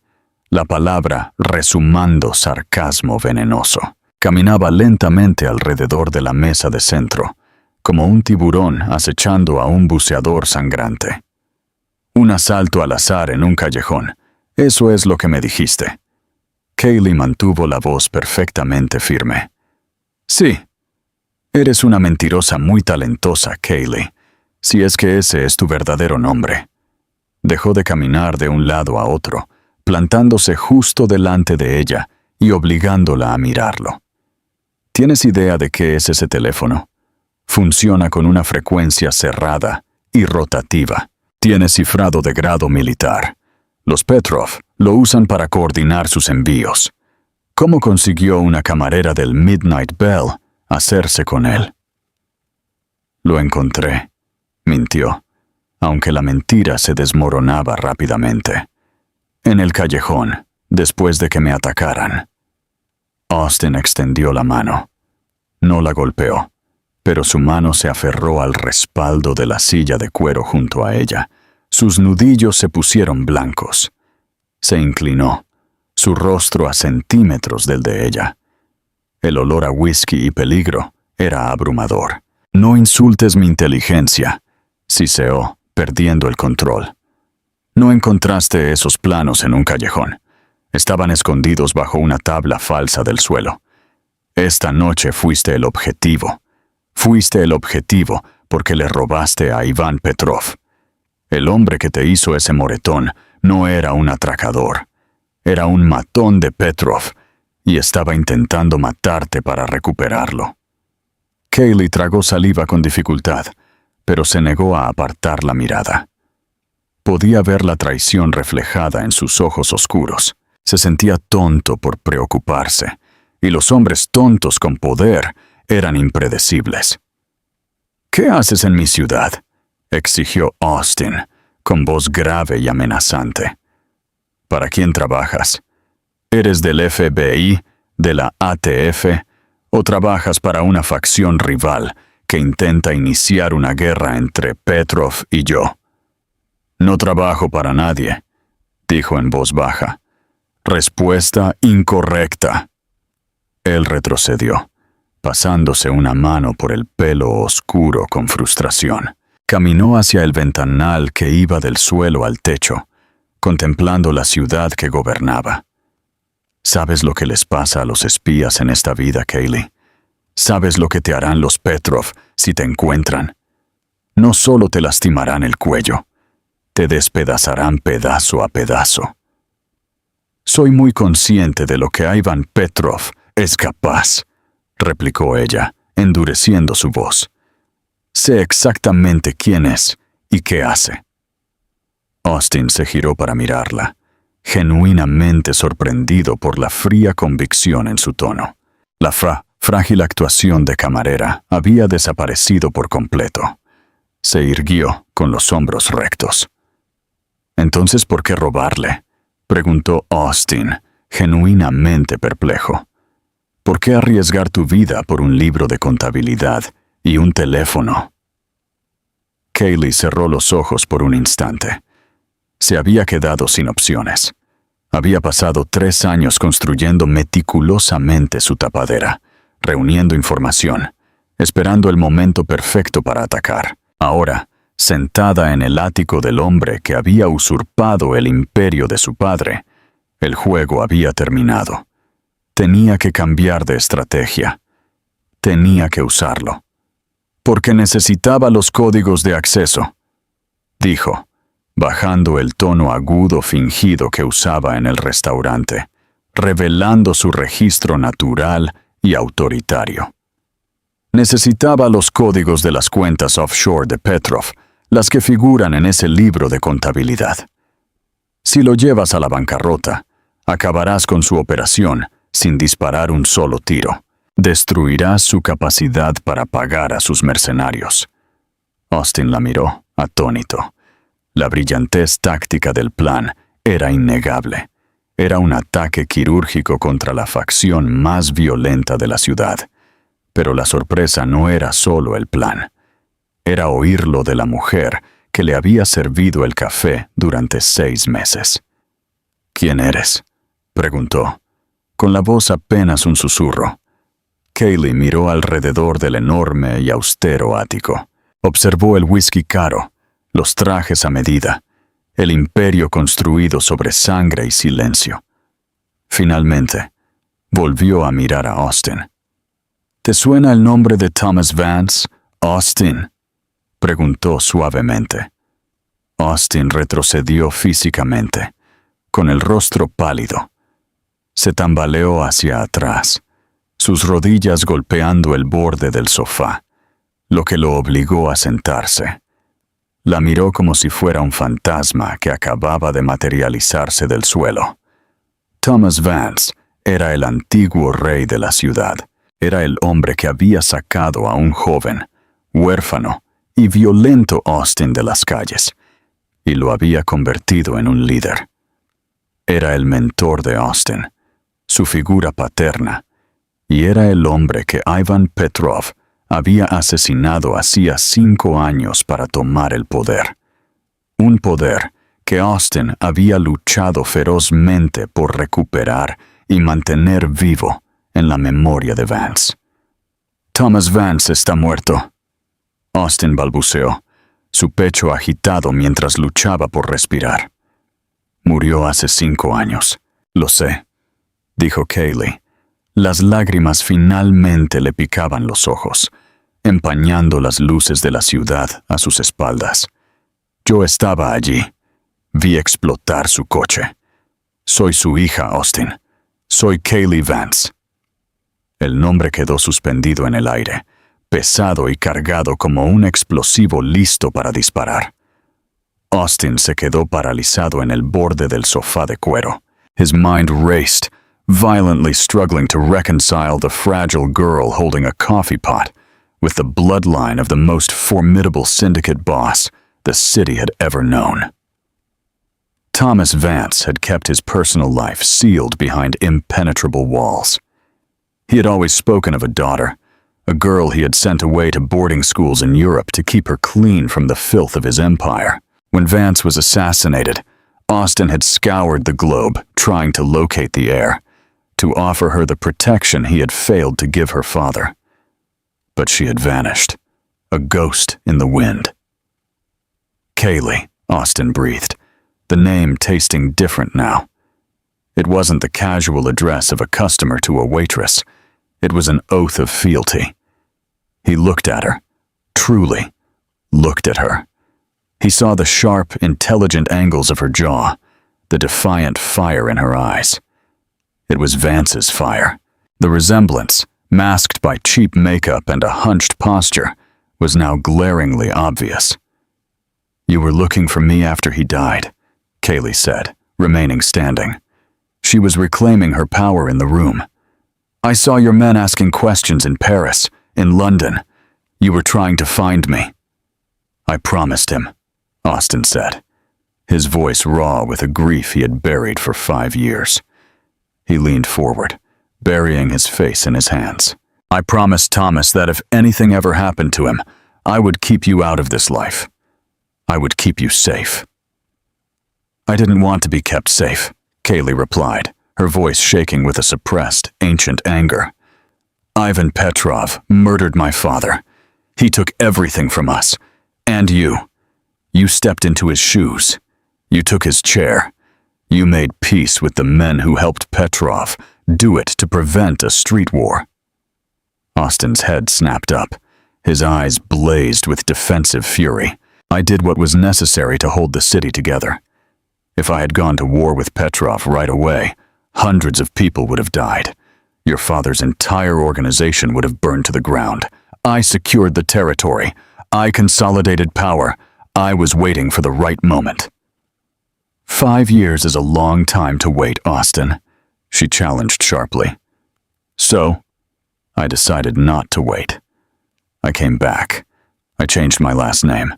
la palabra rezumando sarcasmo venenoso. Caminaba lentamente alrededor de la mesa de centro, como un tiburón acechando a un buceador sangrante. «Un asalto al azar en un callejón, eso es lo que me dijiste». Kaylee mantuvo la voz perfectamente firme. «Sí. Eres una mentirosa muy talentosa, Kaylee, si es que ese es tu verdadero nombre». Dejó de caminar de un lado a otro, plantándose justo delante de ella y obligándola a mirarlo. ¿Tienes idea de qué es ese teléfono? Funciona con una frecuencia cerrada y rotativa. Tiene cifrado de grado militar. Los Petrov lo usan para coordinar sus envíos. ¿Cómo consiguió una camarera del Midnight Bell hacerse con él? «Lo encontré», mintió, aunque la mentira se desmoronaba rápidamente. «En el callejón, después de que me atacaran». Austin extendió la mano. No la golpeó, pero su mano se aferró al respaldo de la silla de cuero junto a ella. Sus nudillos se pusieron blancos. Se inclinó, su rostro a centímetros del de ella. El olor a whisky y peligro era abrumador. «No insultes mi inteligencia», siseó, perdiendo el control. «No encontraste esos planos en un callejón. Estaban escondidos bajo una tabla falsa del suelo. Esta noche fuiste el objetivo. Fuiste el objetivo porque le robaste a Iván Petrov. El hombre que te hizo ese moretón no era un atracador. Era un matón de Petrov y estaba intentando matarte para recuperarlo». Kaylee tragó saliva con dificultad, pero se negó a apartar la mirada. Podía ver la traición reflejada en sus ojos oscuros. Se sentía tonto por preocuparse, y los hombres tontos con poder eran impredecibles. «¿Qué haces en mi ciudad?», exigió Austin, con voz grave y amenazante. «¿Para quién trabajas? ¿Eres del FBI, de la ATF, o trabajas para una facción rival que intenta iniciar una guerra entre Petrov y yo?» «No trabajo para nadie», dijo en voz baja. «Respuesta incorrecta». Él retrocedió, pasándose una mano por el pelo oscuro con frustración. Caminó hacia el ventanal que iba del suelo al techo, contemplando la ciudad que gobernaba. ¿Sabes lo que les pasa a los espías en esta vida, Kaylee? ¿Sabes lo que te harán los Petrov si te encuentran? No solo te lastimarán el cuello, te despedazarán pedazo a pedazo. Soy muy consciente de lo que Ivan Petrov es capaz, replicó ella, endureciendo su voz. Sé exactamente quién es y qué hace. Austin se giró para mirarla, genuinamente sorprendido por la fría convicción en su tono. La frágil actuación de camarera había desaparecido por completo. Se irguió con los hombros rectos. «¿Entonces por qué robarle?», preguntó Austin, genuinamente perplejo. «¿Por qué arriesgar tu vida por un libro de contabilidad y un teléfono?» Kaylee cerró los ojos por un instante. Se había quedado sin opciones. Había pasado 3 años construyendo meticulosamente su tapadera, reuniendo información, esperando el momento perfecto para atacar. Ahora, sentada en el ático del hombre que había usurpado el imperio de su padre, el juego había terminado. Tenía que cambiar de estrategia. Tenía que usarlo. Porque necesitaba los códigos de acceso, dijo, bajando el tono agudo fingido que usaba en el restaurante, revelando su registro natural y autoritario. Necesitaba los códigos de las cuentas offshore de Petrov, las que figuran en ese libro de contabilidad. Si lo llevas a la bancarrota, acabarás con su operación sin disparar un solo tiro. Destruirás su capacidad para pagar a sus mercenarios. Austin la miró, atónito. La brillantez táctica del plan era innegable. Era un ataque quirúrgico contra la facción más violenta de la ciudad. Pero la sorpresa no era solo el plan. Era oírlo de la mujer que le había servido el café durante 6 meses. «¿Quién eres?», preguntó, con la voz apenas un susurro. Kaylee miró alrededor del enorme y austero ático. Observó el whisky caro, los trajes a medida, el imperio construido sobre sangre y silencio. Finalmente, volvió a mirar a Austin. «¿Te suena el nombre de Thomas Vance, Austin?», preguntó suavemente. Austin retrocedió físicamente, con el rostro pálido. Se tambaleó hacia atrás, sus rodillas golpeando el borde del sofá, lo que lo obligó a sentarse. La miró como si fuera un fantasma que acababa de materializarse del suelo. Thomas Vance era el antiguo rey de la ciudad. Era el hombre que había sacado a un joven, huérfano y violento Austin de las calles, y lo había convertido en un líder. Era el mentor de Austin, su figura paterna, y era el hombre que Ivan Petrov había asesinado hacía 5 años para tomar el poder. Un poder que Austin había luchado ferozmente por recuperar y mantener vivo en la memoria de Vance. «Thomas Vance está muerto», Austin balbuceó, su pecho agitado mientras luchaba por respirar. «Murió hace 5 años, lo sé», dijo Kaylee. Las lágrimas finalmente le picaban los ojos, empañando las luces de la ciudad a sus espaldas. «Yo estaba allí. Vi explotar su coche. Soy su hija, Austin. Soy Kaylee Vance». El nombre quedó suspendido en el aire, pesado y cargado como un explosivo listo para disparar. Austin se quedó paralizado en el borde del sofá de cuero. His mind raced, violently struggling to reconcile the fragile girl holding a coffee pot with the bloodline of the most formidable syndicate boss the city had ever known. Thomas Vance had kept his personal life sealed behind impenetrable walls. He had always spoken of a daughter, a girl he had sent away to boarding schools in Europe to keep her clean from the filth of his empire. When Vance was assassinated, Austin had scoured the globe, trying to locate the heir, to offer her the protection he had failed to give her father. But she had vanished, a ghost in the wind. «Kaylee," Austin breathed, the name tasting different now. It wasn't the casual address of a customer to a waitress. It was an oath of fealty. He looked at her, truly looked at her. He saw the sharp, intelligent angles of her jaw, the defiant fire in her eyes. It was Vance's fire. The resemblance, masked by cheap makeup and a hunched posture, was now glaringly obvious. "You were looking for me after he died," Kaylee said, remaining standing. She was reclaiming her power in the room. "I saw your men asking questions in Paris, in London. You were trying to find me." "I promised him," Austin said, his voice raw with a grief he had buried for 5 years. He leaned forward, burying his face in his hands. "I promised Thomas that if anything ever happened to him, I would keep you out of this life. I would keep you safe." "I didn't want to be kept safe," Kaylee replied, her voice shaking with a suppressed, ancient anger. "Ivan Petrov murdered my father. He took everything from us. And you. You stepped into his shoes. You took his chair. You made peace with the men who helped Petrov do it to prevent a street war." Austin's head snapped up. His eyes blazed with defensive fury. "I did what was necessary to hold the city together. If I had gone to war with Petrov right away, hundreds of people would have died. Your father's entire organization would have burned to the ground. I secured the territory. I consolidated power. I was waiting for the right moment." 5 years is a long time to wait, Austin, she challenged sharply. "So, I decided not to wait. I came back. I changed my last name.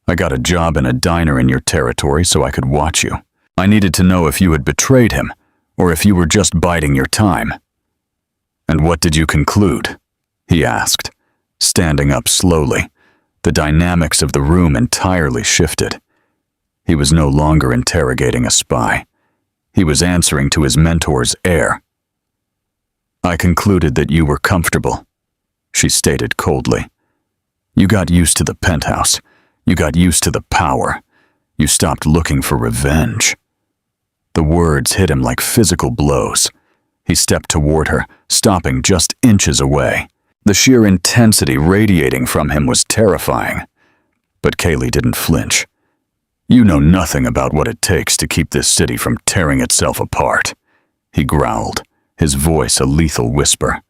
I got a job in a diner in your territory so I could watch you. I needed to know if you had betrayed him, or if you were just biding your time." "And what did you conclude?" he asked, standing up slowly. The dynamics of the room entirely shifted. He was no longer interrogating a spy. He was answering to his mentor's air. "I concluded that you were comfortable," she stated coldly. "You got used to the penthouse. You got used to the power. You stopped looking for revenge." The words hit him like physical blows. He stepped toward her, stopping just inches away. The sheer intensity radiating from him was terrifying. But Kaylee didn't flinch. "You know nothing about what it takes to keep this city from tearing itself apart," he growled, his voice a lethal whisper.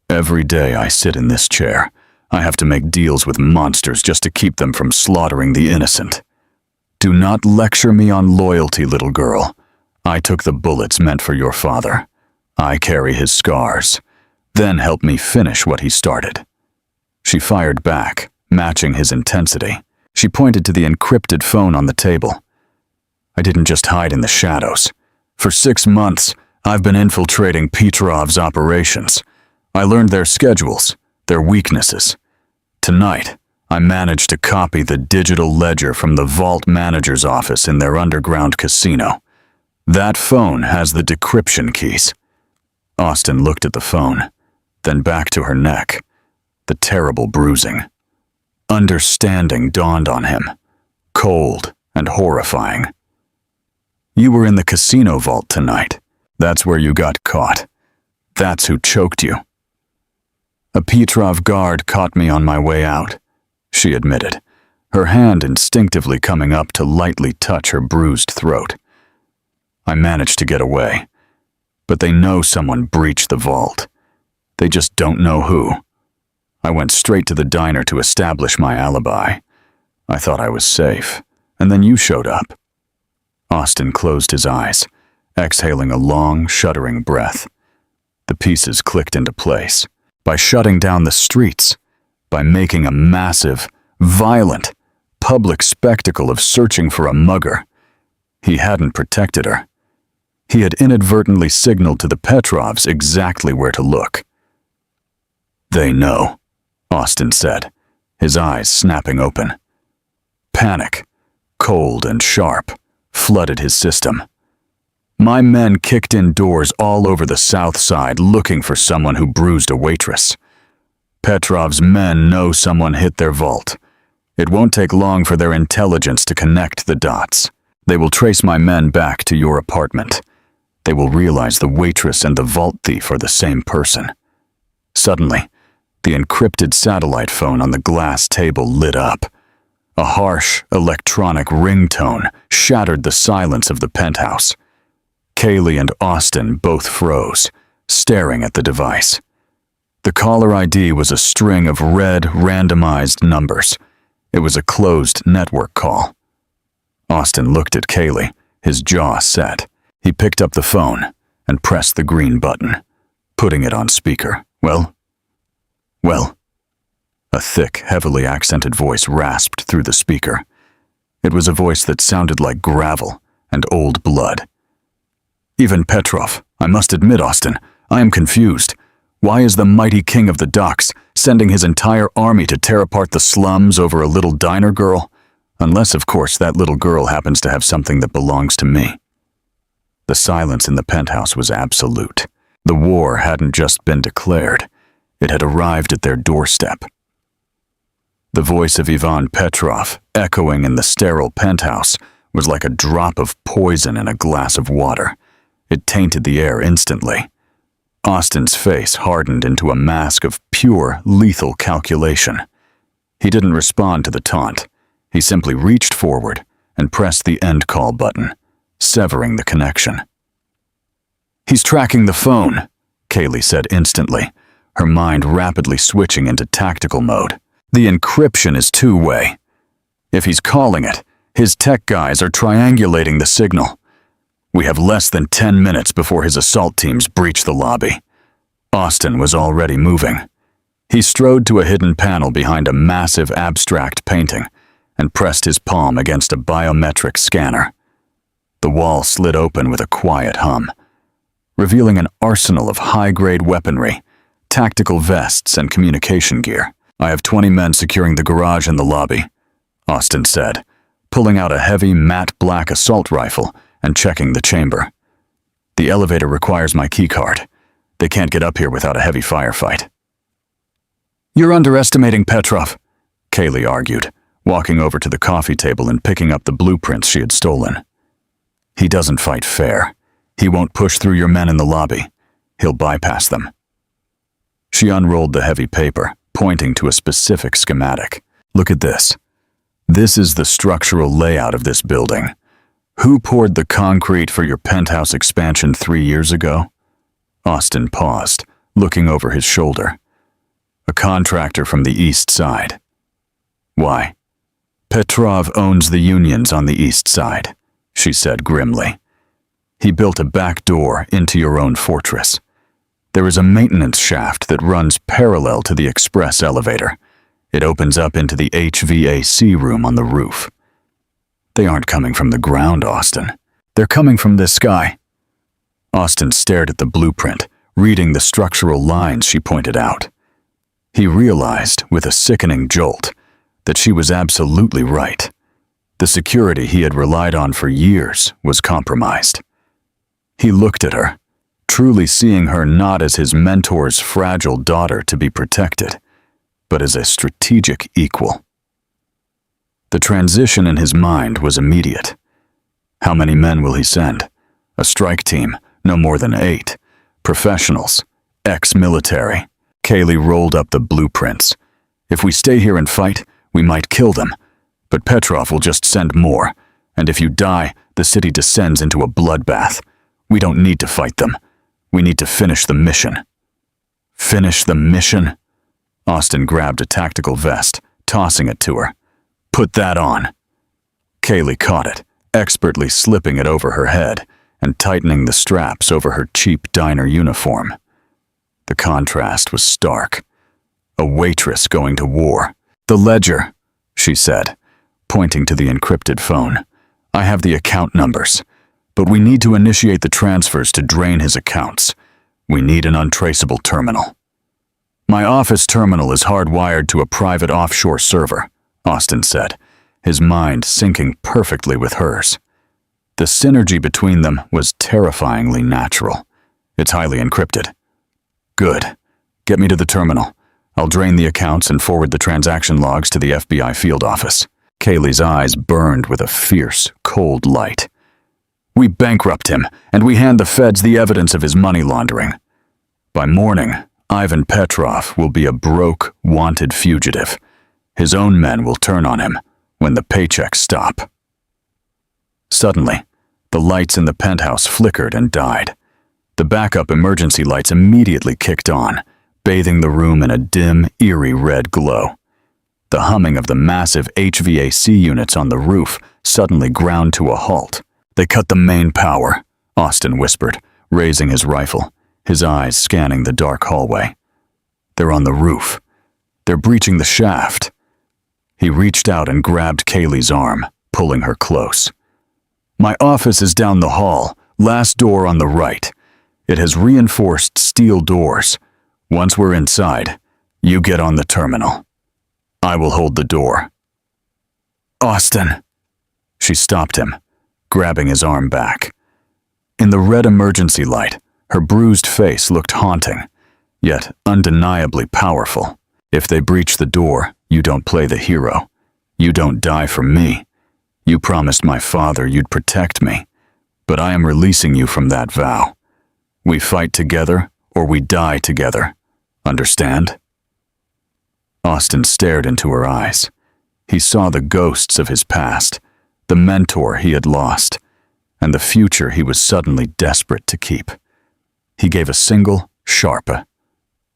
"Every day I sit in this chair, I have to make deals with monsters just to keep them from slaughtering the innocent. Do not lecture me on loyalty, little girl. I took the bullets meant for your father. I carry his scars. Then help me finish what he started." She fired back, matching his intensity. She pointed to the encrypted phone on the table. "I didn't just hide in the shadows. For 6 months, I've been infiltrating Petrov's operations. I learned their schedules, their weaknesses. Tonight, I managed to copy the digital ledger from the vault manager's office in their underground casino. That phone has the decryption keys." Austin looked at the phone, then back to her neck. The terrible bruising. Understanding dawned on him, cold and horrifying. "You were in the casino vault tonight. That's where you got caught. That's who choked you." "A Petrov guard caught me on my way out," she admitted, her hand instinctively coming up to lightly touch her bruised throat. "I managed to get away, but they know someone breached the vault. They just don't know who. I went straight to the diner to establish my alibi. I thought I was safe, and then you showed up." Austin closed his eyes, exhaling a long, shuddering breath. The pieces clicked into place. By shutting down the streets, by making a massive, violent, public spectacle of searching for a mugger, he hadn't protected her. He had inadvertently signaled to the Petrovs exactly where to look. "They know," Austin said, his eyes snapping open. Panic, cold and sharp, flooded his system. "My men kicked in doors all over the South Side looking for someone who bruised a waitress. Petrov's men know someone hit their vault. It won't take long for their intelligence to connect the dots. They will trace my men back to your apartment. They will realize the waitress and the vault thief are the same person. Suddenly, the encrypted satellite phone on the glass table lit up. A harsh, electronic ringtone shattered the silence of the penthouse. Kaylee and Austin both froze, staring at the device. The caller ID was a string of red, randomized numbers. It was a closed network call. Austin looked at Kaylee, his jaw set. He picked up the phone and pressed the green button, putting it on speaker. Well? A thick, heavily accented voice rasped through the speaker. It was a voice that sounded like gravel and old blood. Even Petrov, I must admit, Austin, I am confused. Why is the mighty king of the docks sending his entire army to tear apart the slums over a little diner girl? Unless, of course, that little girl happens to have something that belongs to me. The silence in the penthouse was absolute. The war hadn't just been declared. It had arrived at their doorstep. The voice of Ivan Petrov, echoing in the sterile penthouse, was like a drop of poison in a glass of water. It tainted the air instantly. Austin's face hardened into a mask of pure, lethal calculation. He didn't respond to the taunt. He simply reached forward and pressed the end call button, severing the connection. "He's tracking the phone," Kaylee said instantly, her mind rapidly switching into tactical mode. "The encryption is two-way. If he's calling it, his tech guys are triangulating the signal. We have less than 10 minutes before his assault teams breach the lobby." Austin was already moving. He strode to a hidden panel behind a massive abstract painting and pressed his palm against a biometric scanner. The wall slid open with a quiet hum, revealing an arsenal of high-grade weaponry, tactical vests, and communication gear. "I have 20 men securing the garage and the lobby," Austin said, pulling out a heavy matte black assault rifle and checking the chamber. "The elevator requires my keycard. They can't get up here without a heavy firefight." "You're underestimating Petrov," Kaylee argued, walking over to the coffee table and picking up the blueprints she had stolen. "He doesn't fight fair. He won't push through your men in the lobby. He'll bypass them." She unrolled the heavy paper, pointing to a specific schematic. "Look at this. This is the structural layout of this building. Who poured the concrete for your penthouse expansion 3 years ago?" Austin paused, looking over his shoulder. "A contractor from the east side." "Why?" "Petrov owns the unions on the east side," she said grimly. "He built a back door into your own fortress. There is a maintenance shaft that runs parallel to the express elevator. It opens up into the HVAC room on the roof." "They aren't coming from the ground, Austin. They're coming from this sky." Austin stared at the blueprint, reading the structural lines she pointed out. He realized, with a sickening jolt, that she was absolutely right. The security he had relied on for years was compromised. He looked at her, truly seeing her not as his mentor's fragile daughter to be protected, but as a strategic equal. The transition in his mind was immediate. How many men will he send? A strike team, no more than 8. Professionals, ex-military. Kaylee rolled up the blueprints. "If we stay here and fight, we might kill them. But Petrov will just send more, and if you die, the city descends into a bloodbath. We don't need to fight them. We need to finish the mission." "Finish the mission?" Austin grabbed a tactical vest, tossing it to her. "Put that on." Kaylee caught it, expertly slipping it over her head and tightening the straps over her cheap diner uniform. The contrast was stark. A waitress going to war. "The ledger," she said, pointing to the encrypted phone. "I have the account numbers, but we need to initiate the transfers to drain his accounts. We need an untraceable terminal." "My office terminal is hardwired to a private offshore server," Austin said, his mind syncing perfectly with hers. The synergy between them was terrifyingly natural. "It's highly encrypted." "Good. Get me to the terminal. I'll drain the accounts and forward the transaction logs to the FBI field office." Kaylee's eyes burned with a fierce, cold light. "We bankrupt him, and we hand the feds the evidence of his money laundering. By morning, Ivan Petrov will be a broke, wanted fugitive. His own men will turn on him when the paychecks stop." Suddenly, the lights in the penthouse flickered and died. The backup emergency lights immediately kicked on, bathing the room in a dim, eerie red glow. The humming of the massive HVAC units on the roof suddenly ground to a halt. "They cut the main power," Austin whispered, raising his rifle, his eyes scanning the dark hallway. "They're on the roof. They're breaching the shaft." He reached out and grabbed Kaylee's arm, pulling her close. "My office is down the hall, last door on the right. It has reinforced steel doors. Once we're inside, you get on the terminal. I will hold the door." "Austin!" She stopped him, grabbing his arm back. In the red emergency light, her bruised face looked haunting, yet undeniably powerful. "If they breach the door, you don't play the hero. You don't die for me. You promised my father you'd protect me, but I am releasing you from that vow. We fight together or we die together. Understand?" Austin stared into her eyes. He saw the ghosts of his past, the mentor he had lost, and the future he was suddenly desperate to keep. He gave a single, sharp,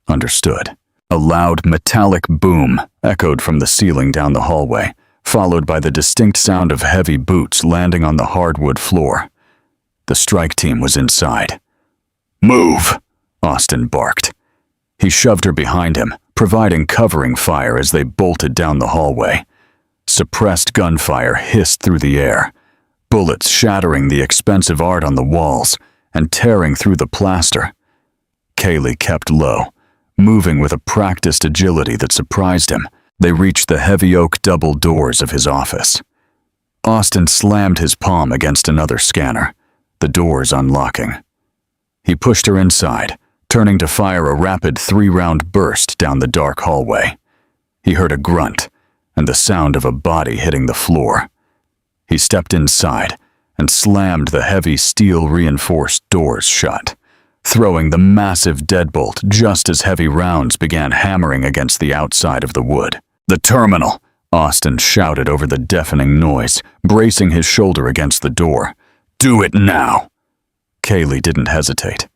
"Understood." A loud, metallic boom echoed from the ceiling down the hallway, followed by the distinct sound of heavy boots landing on the hardwood floor. The strike team was inside. "Move!" Austin barked. He shoved her behind him, providing covering fire as they bolted down the hallway. Suppressed gunfire hissed through the air, bullets shattering the expensive art on the walls and tearing through the plaster. Kaylee kept low, moving with a practiced agility that surprised him. They reached the heavy oak double doors of his office. Austin slammed his palm against another scanner, the doors unlocking. He pushed her inside, turning to fire a rapid 3-round burst down the dark hallway. He heard a grunt and the sound of a body hitting the floor. He stepped inside and slammed the heavy steel-reinforced doors shut, throwing the massive deadbolt just as heavy rounds began hammering against the outside of the wood. "The terminal!" Austin shouted over the deafening noise, bracing his shoulder against the door. "Do it now!" Kaylee didn't hesitate.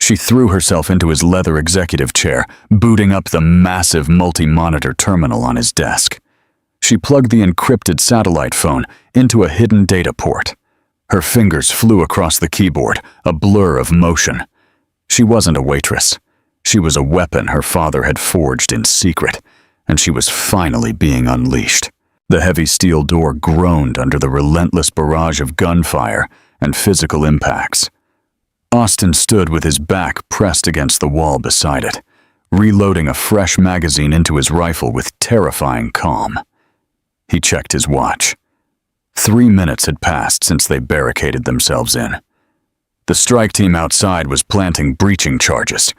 She threw herself into his leather executive chair, booting up the massive multi-monitor terminal on his desk. She plugged the encrypted satellite phone into a hidden data port. Her fingers flew across the keyboard, a blur of motion. She wasn't a waitress. She was a weapon her father had forged in secret, and she was finally being unleashed. The heavy steel door groaned under the relentless barrage of gunfire and physical impacts. Austin stood with his back pressed against the wall beside it, reloading a fresh magazine into his rifle with terrifying calm. He checked his watch. 3 minutes had passed since they barricaded themselves in. The strike team outside was planting breaching charges.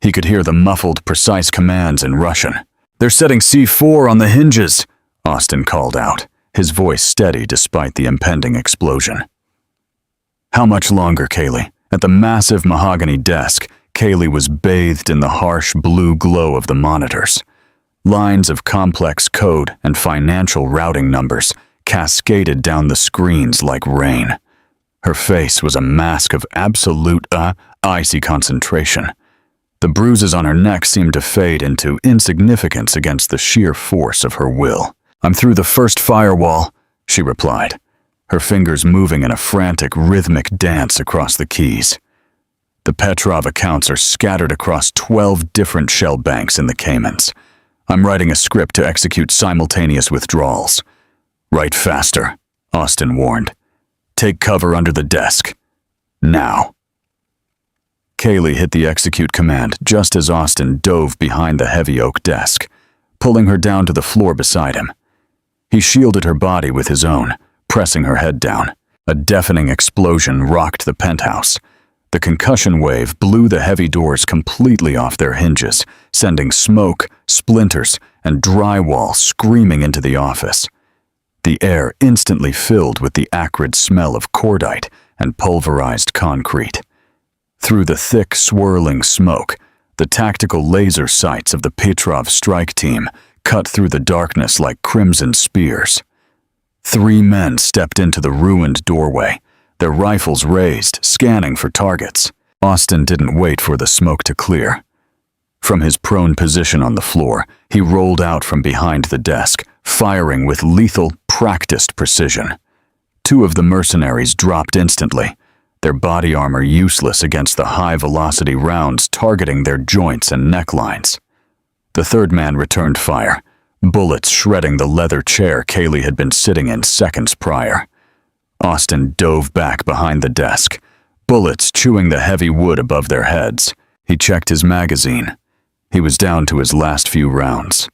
He could hear the muffled, precise commands in Russian. "They're setting C4 on the hinges," Austin called out, his voice steady despite the impending explosion. "How much longer, Kaylee?" At the massive mahogany desk, Kaylee was bathed in the harsh blue glow of the monitors. Lines of complex code and financial routing numbers cascaded down the screens like rain. Her face was a mask of absolute, icy concentration. The bruises on her neck seemed to fade into insignificance against the sheer force of her will. "I'm through the first firewall," she replied, her fingers moving in a frantic, rhythmic dance across the keys. "The Petrov accounts are scattered across 12 different shell banks in the Caymans. I'm writing a script to execute simultaneous withdrawals." "Write faster," Austin warned. "Take cover under the desk. Now." Kaylee hit the execute command just as Austin dove behind the heavy oak desk, pulling her down to the floor beside him. He shielded her body with his own, pressing her head down. A deafening explosion rocked the penthouse. The concussion wave blew the heavy doors completely off their hinges, sending smoke, splinters, and drywall screaming into the office. the air instantly filled with the acrid smell of cordite and pulverized concrete. Through the thick, swirling smoke, the tactical laser sights of the Petrov strike team cut through the darkness like crimson spears. 3 men stepped into the ruined doorway, their rifles raised, scanning for targets. Austin didn't wait for the smoke to clear. From his prone position on the floor, he rolled out from behind the desk, firing with lethal, practiced precision. 2 of the mercenaries dropped instantly, their body armor useless against the high-velocity rounds targeting their joints and necklines. The 3rd man returned fire, bullets shredding the leather chair Kaylee had been sitting in seconds prior. Austin dove back behind the desk, bullets chewing the heavy wood above their heads. He checked his magazine. He was down to his last few rounds.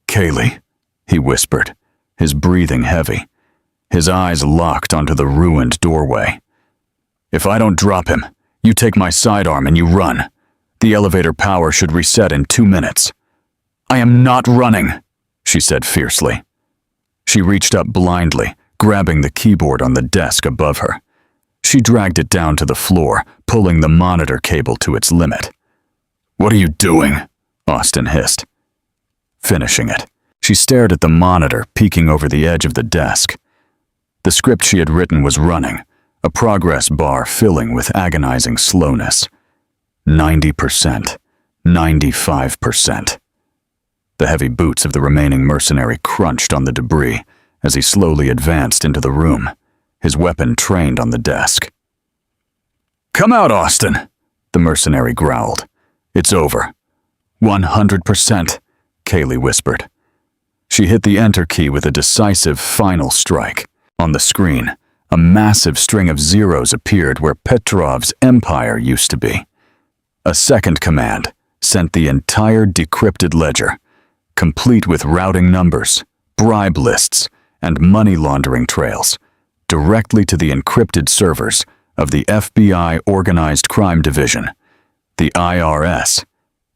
"Kaylee," he whispered, his breathing heavy, his eyes locked onto the ruined doorway. "If I don't drop him, you take my sidearm and you run. The elevator power should reset in 2 minutes." "I am not running," she said fiercely. She reached up blindly, grabbing the keyboard on the desk above her. She dragged it down to the floor, pulling the monitor cable to its limit. "What are you doing?" Austin hissed. "Finishing it." She stared at the monitor, peeking over the edge of the desk. The script she had written was running, a progress bar filling with agonizing slowness. 90%, 95%. The heavy boots of the remaining mercenary crunched on the debris as he slowly advanced into the room, his weapon trained on the desk. "Come out, Austin," the mercenary growled. "It's over." 100%, Kaylee whispered. She hit the enter key with a decisive final strike. On the screen, a massive string of zeros appeared where Petrov's empire used to be. A second command sent the entire decrypted ledger, complete with routing numbers, bribe lists, and money laundering trails, directly to the encrypted servers of the FBI Organized Crime Division, the IRS,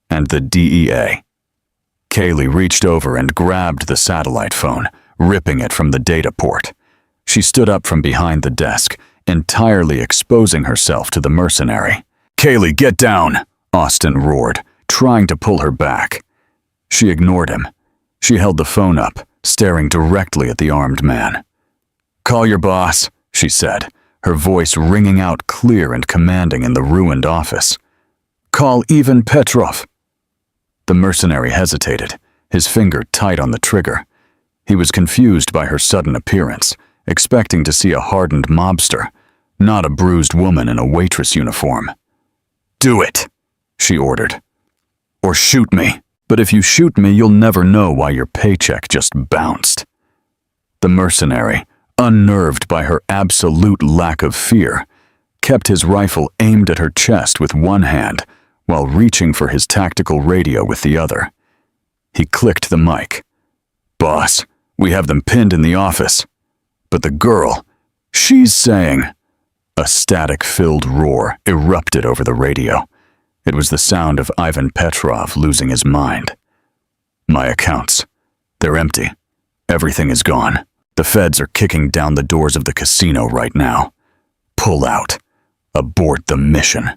and the DEA. Kaylee reached over and grabbed the satellite phone, ripping it from the data port. She stood up from behind the desk, entirely exposing herself to the mercenary. "Kaylee, get down!" Austin roared, trying to pull her back. She ignored him. She held the phone up, staring directly at the armed man. "Call your boss," she said, her voice ringing out clear and commanding in the ruined office. "Call Ivan Petrov." The mercenary hesitated, his finger tight on the trigger. He was confused by her sudden appearance, expecting to see a hardened mobster, not a bruised woman in a waitress uniform. "Do it," she ordered. "Or shoot me. But if you shoot me, you'll never know why your paycheck just bounced." The mercenary, unnerved by her absolute lack of fear, kept his rifle aimed at her chest with one hand while reaching for his tactical radio with the other. He clicked the mic. "Boss, we have them pinned in the office. But the girl, she's saying..." A static-filled roar erupted over the radio. It was the sound of Ivan Petrov losing his mind. "My accounts. They're empty. Everything is gone. The feds are kicking down the doors of the casino right now. Pull out. Abort the mission.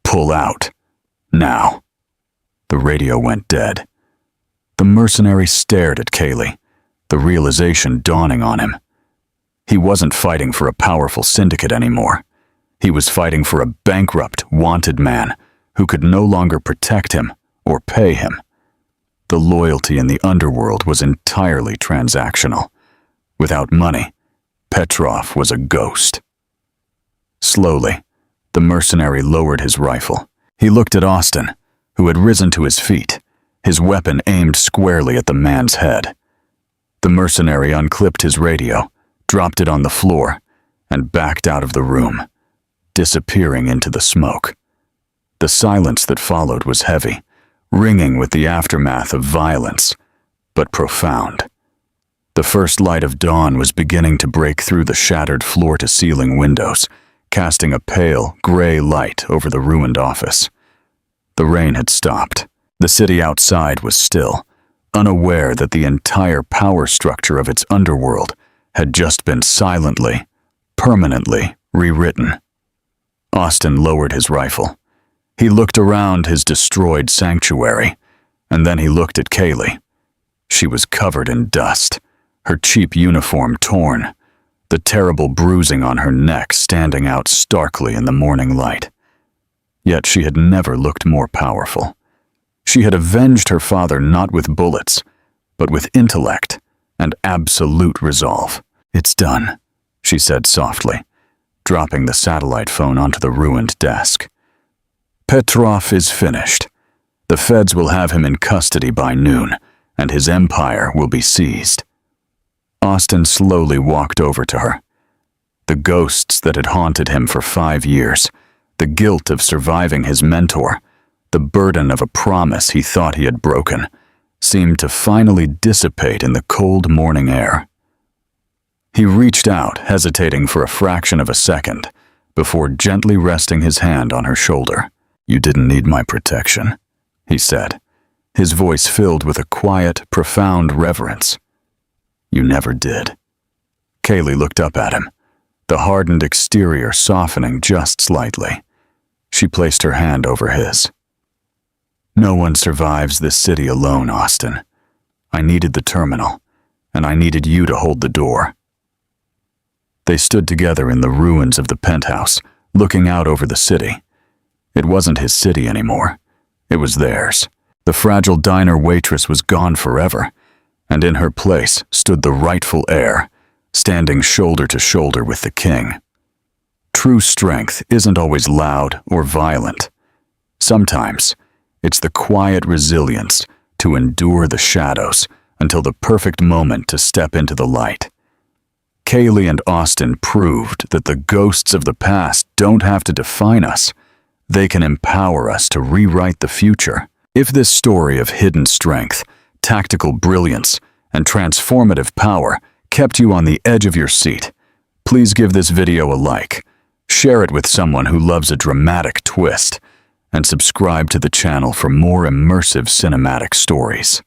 Pull out. Now." The radio went dead. The mercenary stared at Kaylee, the realization dawning on him. He wasn't fighting for a powerful syndicate anymore. He was fighting for a bankrupt, wanted man who could no longer protect him or pay him. The loyalty in the underworld was entirely transactional. Without money, Petrov was a ghost. Slowly, the mercenary lowered his rifle. He looked at Austin, who had risen to his feet, his weapon aimed squarely at the man's head. The mercenary unclipped his radio, dropped it on the floor, and backed out of the room, disappearing into the smoke. The silence that followed was heavy, ringing with the aftermath of violence, but profound. The first light of dawn was beginning to break through the shattered floor-to-ceiling windows, casting a pale, gray light over the ruined office. The rain had stopped. The city outside was still, unaware that the entire power structure of its underworld had just been silently, permanently rewritten. Austin lowered his rifle. He looked around his destroyed sanctuary, and then he looked at Kaylee. She was covered in dust, her cheap uniform torn, the terrible bruising on her neck standing out starkly in the morning light. Yet she had never looked more powerful. She had avenged her father not with bullets, but with intellect and absolute resolve. "It's done," she said softly, dropping the satellite phone onto the ruined desk. "Petrov is finished. The feds will have him in custody by noon, and his empire will be seized." Austin slowly walked over to her. The ghosts that had haunted him for 5 years, the guilt of surviving his mentor, the burden of a promise he thought he had broken, seemed to finally dissipate in the cold morning air. He reached out, hesitating for a fraction of a second, before gently resting his hand on her shoulder. "You didn't need my protection," he said, his voice filled with a quiet, profound reverence. "You never did." Kaylee looked up at him, the hardened exterior softening just slightly. She placed her hand over his. "No one survives this city alone, Austin. I needed the terminal, and I needed you to hold the door." They stood together in the ruins of the penthouse, looking out over the city. It wasn't his city anymore. It was theirs. The fragile diner waitress was gone forever, and in her place stood the rightful heir, standing shoulder to shoulder with the king. True strength isn't always loud or violent. Sometimes, it's the quiet resilience to endure the shadows until the perfect moment to step into the light. Kaylee and Austin proved that the ghosts of the past don't have to define us. They can empower us to rewrite the future. If this story of hidden strength, tactical brilliance, and transformative power kept you on the edge of your seat, please give this video a like, share it with someone who loves a dramatic twist, and subscribe to the channel for more immersive cinematic stories.